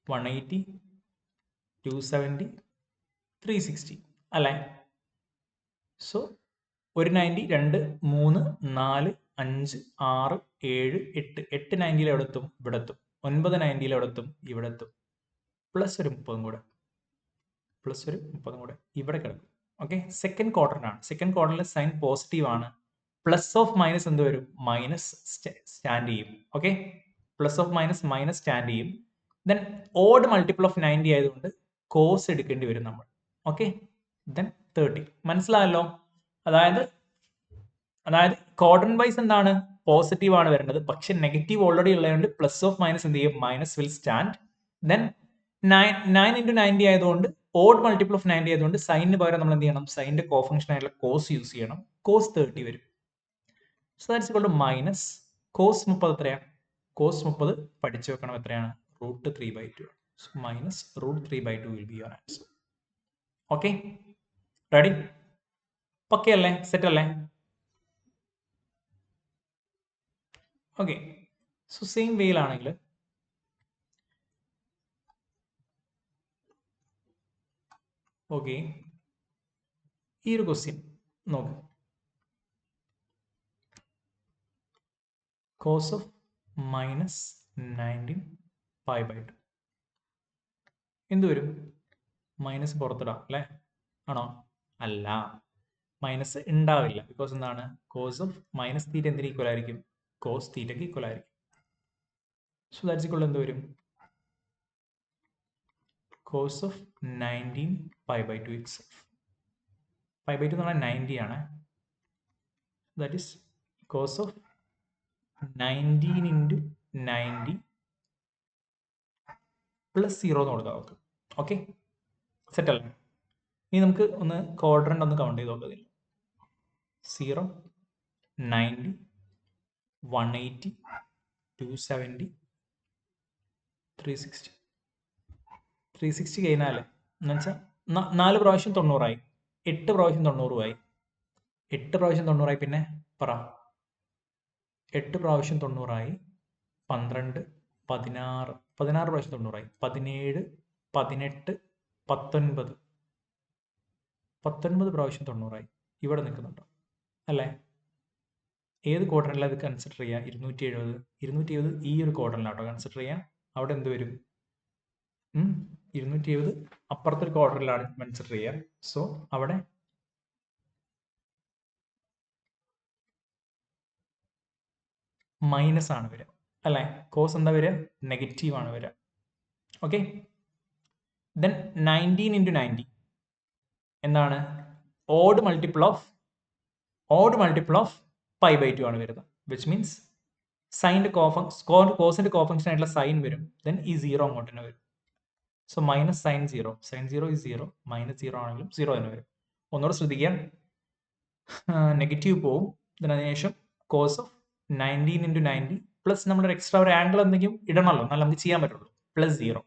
180, 270, 360 അല്ലേ? സോ ഒരു 90, 2, 3, 4, 5, 6, 7, 8. 8 90 എവിടെ എത്തും? ഇവിടെ എത്തും. 9 90 എവിടെ എത്തും? ഇവിടെ എത്തും. പ്ലസ് ഒരു 30 കൂടെ, ഇവിടെ കിടക്കും. ഓക്കെ, സെക്കൻഡ് ക്വാഡ്രന്റ് ആണ്. സെക്കൻഡ് ക്വാഡ്രന്റിൽ സൈൻ പോസിറ്റീവ് ആണ്. പ്ലസ് ഓഫ് മൈനസ് എന്ത് വരും? മൈനസ് സ്റ്റാൻഡ് ചെയ്യും. Okay, plus of minus minus stand ചെയ്യും. ദെൻ ഓഡ് മൾട്ടിപ്പിൾ ഓഫ് 90 ആയതുകൊണ്ട് കോസ് എടുക്കേണ്ടി വരും നമ്മൾ. Okay, then 30. മനസ്സിലായല്ലോ? അതായത് ക്വാഡ്രന്റ് വൈസ് എന്താണ്? പോസിറ്റീവ് ആണ് വരേണ്ടത്. പക്ഷെ നെഗറ്റീവ് ഓൾറെഡി ഉള്ളതുകൊണ്ട് പ്ലസ് ഓഫ് മൈനസ് എന്ത് ചെയ്യും? Minus will stand. ദെൻ 9 × 90 ആയതുകൊണ്ട് ഓഡ് മൾട്ടിപ്പിൾ ഓഫ് 90 ആയതുകൊണ്ട് സൈനിന് പകരം നമ്മൾ എന്ത് ചെയ്യണം? സൈനിന്റെ കോഫംഗ്ഷൻ ആയിട്ടുള്ള കോസ് യൂസ് ചെയ്യണം. കോസ് 30 വരും. So that's equal to minus cos 30 എത്രയാണ്? കോസ് 30 പഠിച്ചു വെക്കണം എത്രയാണ്? √3/2. So minus √3/2 will be your answer. Okay, ready? പക്ക അല്ലേ? സെറ്റ് അല്ലേ? ഓക്കെ, സോ സെയിം വേയിലാണെങ്കിൽ ഓക്കെ, ഈ ഒരു ക്വസ്റ്റ്യൻ നോക്ക്. Cos of -19 π/2. എന്ത് വരും? മൈനസ് പുറത്തിടാം അല്ലേ? ആണോ? അല്ല, മൈനസ് ഉണ്ടാവില്ല. ബിക്കോസ് എന്താണ്? കോസ് ഓഫ് മൈനസ് തീറ്റ എന്തിന് ഈക്വൽ ആയിരിക്കും? കോസ് തീറ്റയ്ക്ക് ഈക്വൽ ആയിരിക്കും. സോ ദാറ്റ്സ് ഈക്വൽ എന്ത് വരും? Cos of 19 π/2 itself. π/2 എന്ന് പറഞ്ഞാൽ 90 ആണ്. That is cos of 19 into 90 plus 0 എന്ന് കൊടുക്കാം നമുക്ക്. ഓക്കെ, സെറ്റ് അല്ലേ? ഇനി നമുക്ക് ഒന്ന് ക്വാഡ്രന്റ് ഒന്ന് കൗണ്ട് ചെയ്ത് നോക്കുന്നതില്ല. 0, 90, 180, 270, 360. 360 കഴിഞ്ഞാൽ എന്ന് വെച്ചാൽ 4 പ്രാവശ്യം 90 ആയി, 8 പ്രാവശ്യം 90 ആയി, 8 പ്രാവശ്യം 90 ആയി. പിന്നെ പറ, 8 പ്രാവശ്യം 90 ആയി, 12, 16, 16 പ്രാവശ്യം 90 ആയി, 17, 18, 19, 19 പ്രാവശ്യം 90 ആയി. ഇവിടെ നിൽക്കുന്നുണ്ടോ? അല്ലേ? ഏത് ക്വാഡ്രന്റിലാണ് ഇത് കൺസിഡർ ചെയ്യുക? 270. 270 ഈ ഒരു ക്വാഡ്രന്റിലാട്ടോ കൺസിഡർ ചെയ്യുക. അവിടെ എന്ത് വരും? 270 അപ്പുറത്തെ ഒരു ക്വാഡ്രന്റിലാണ് കൺസിഡർ ചെയ്യുക. സോ അവിടെ മൈനസ് ആണ് വരിക അല്ലേ? കോസ് എന്താ വരിക? നെഗറ്റീവ് ആണ് വരിക. ഓക്കെ, ദെൻ 19 into 90 എന്താണ്? ഓഡ് മൾട്ടിപ്പിൾ ഓഫ് π/2 ആണ് വരുന്നത്. വിച്ച് മീൻസ് സൈൻ്റെ കോസിന്റെ കോഫങ്ഷൻ ആയിട്ടുള്ള സൈൻ വരും. ദെൻ ഈ 0 അങ്ങോട്ട് തന്നെ വരും. So minus sine 0. Sine 0 is 0. Minus 0 ആണെങ്കിലും 0 തന്നെ വരും. ഒന്നുകൂടെ ശ്രദ്ധിക്കാം, നെഗറ്റീവ് പോവും. അതിനുശേഷം കോസ് ഓഫ് 19 into 90 പ്ലസ് നമ്മളൊരു എക്സ്ട്രാ ഒരു ആംഗിൾ എന്തെങ്കിലും ഇടണമല്ലോ, എന്നാൽ നമുക്ക് ചെയ്യാൻ പറ്റുള്ളൂ, പ്ലസ് 0.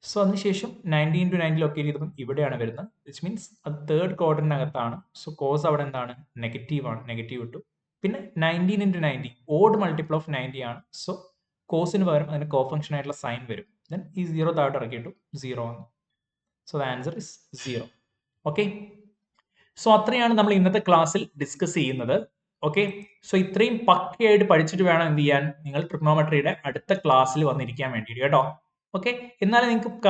സോ അതിനുശേഷം 90 into 90 ലൊക്കേറ്റ് ചെയ്തതും ഇവിടെയാണ് വരുന്നത്. വിച്ച് മീൻസ് അത് തേർഡ് ക്വാഡ്രന്റിനകത്താണ്. സോ കോസ് അവിടെ എന്താണ്? നെഗറ്റീവ് ആണ്, നെഗറ്റീവ് ഇട്ടു. പിന്നെ 19 into 90 ഓഡ് മൾട്ടിപ്പിൾ ഓഫ് 90 ആണ്. സോ കോസിന് പകരം അതിന് കോഫങ്ഷൻ ആയിട്ടുള്ള സൈൻ വരും. ദെൻ ഈ 0 താഴോട്ട് ഇറക്കിയിട്ടു 0 ആണ്. So the answer is 0. Okay, so അത്രയാണ് നമ്മൾ ഇന്നത്തെ ക്ലാസ്സിൽ ഡിസ്കസ് ചെയ്യുന്നത്. ഓക്കെ, സോ ഇത്രയും പക്കയായിട്ട് പഠിച്ചിട്ട് വേണം എന്ത് ചെയ്യാൻ? നിങ്ങൾ ട്രിഗ്നോമെട്രിയുടെ അടുത്ത ക്ലാസ്സിൽ വന്നിരിക്കാൻ വേണ്ടിയിട്ട് കേട്ടോ. ഓക്കെ, എന്നാലും നിങ്ങൾക്ക്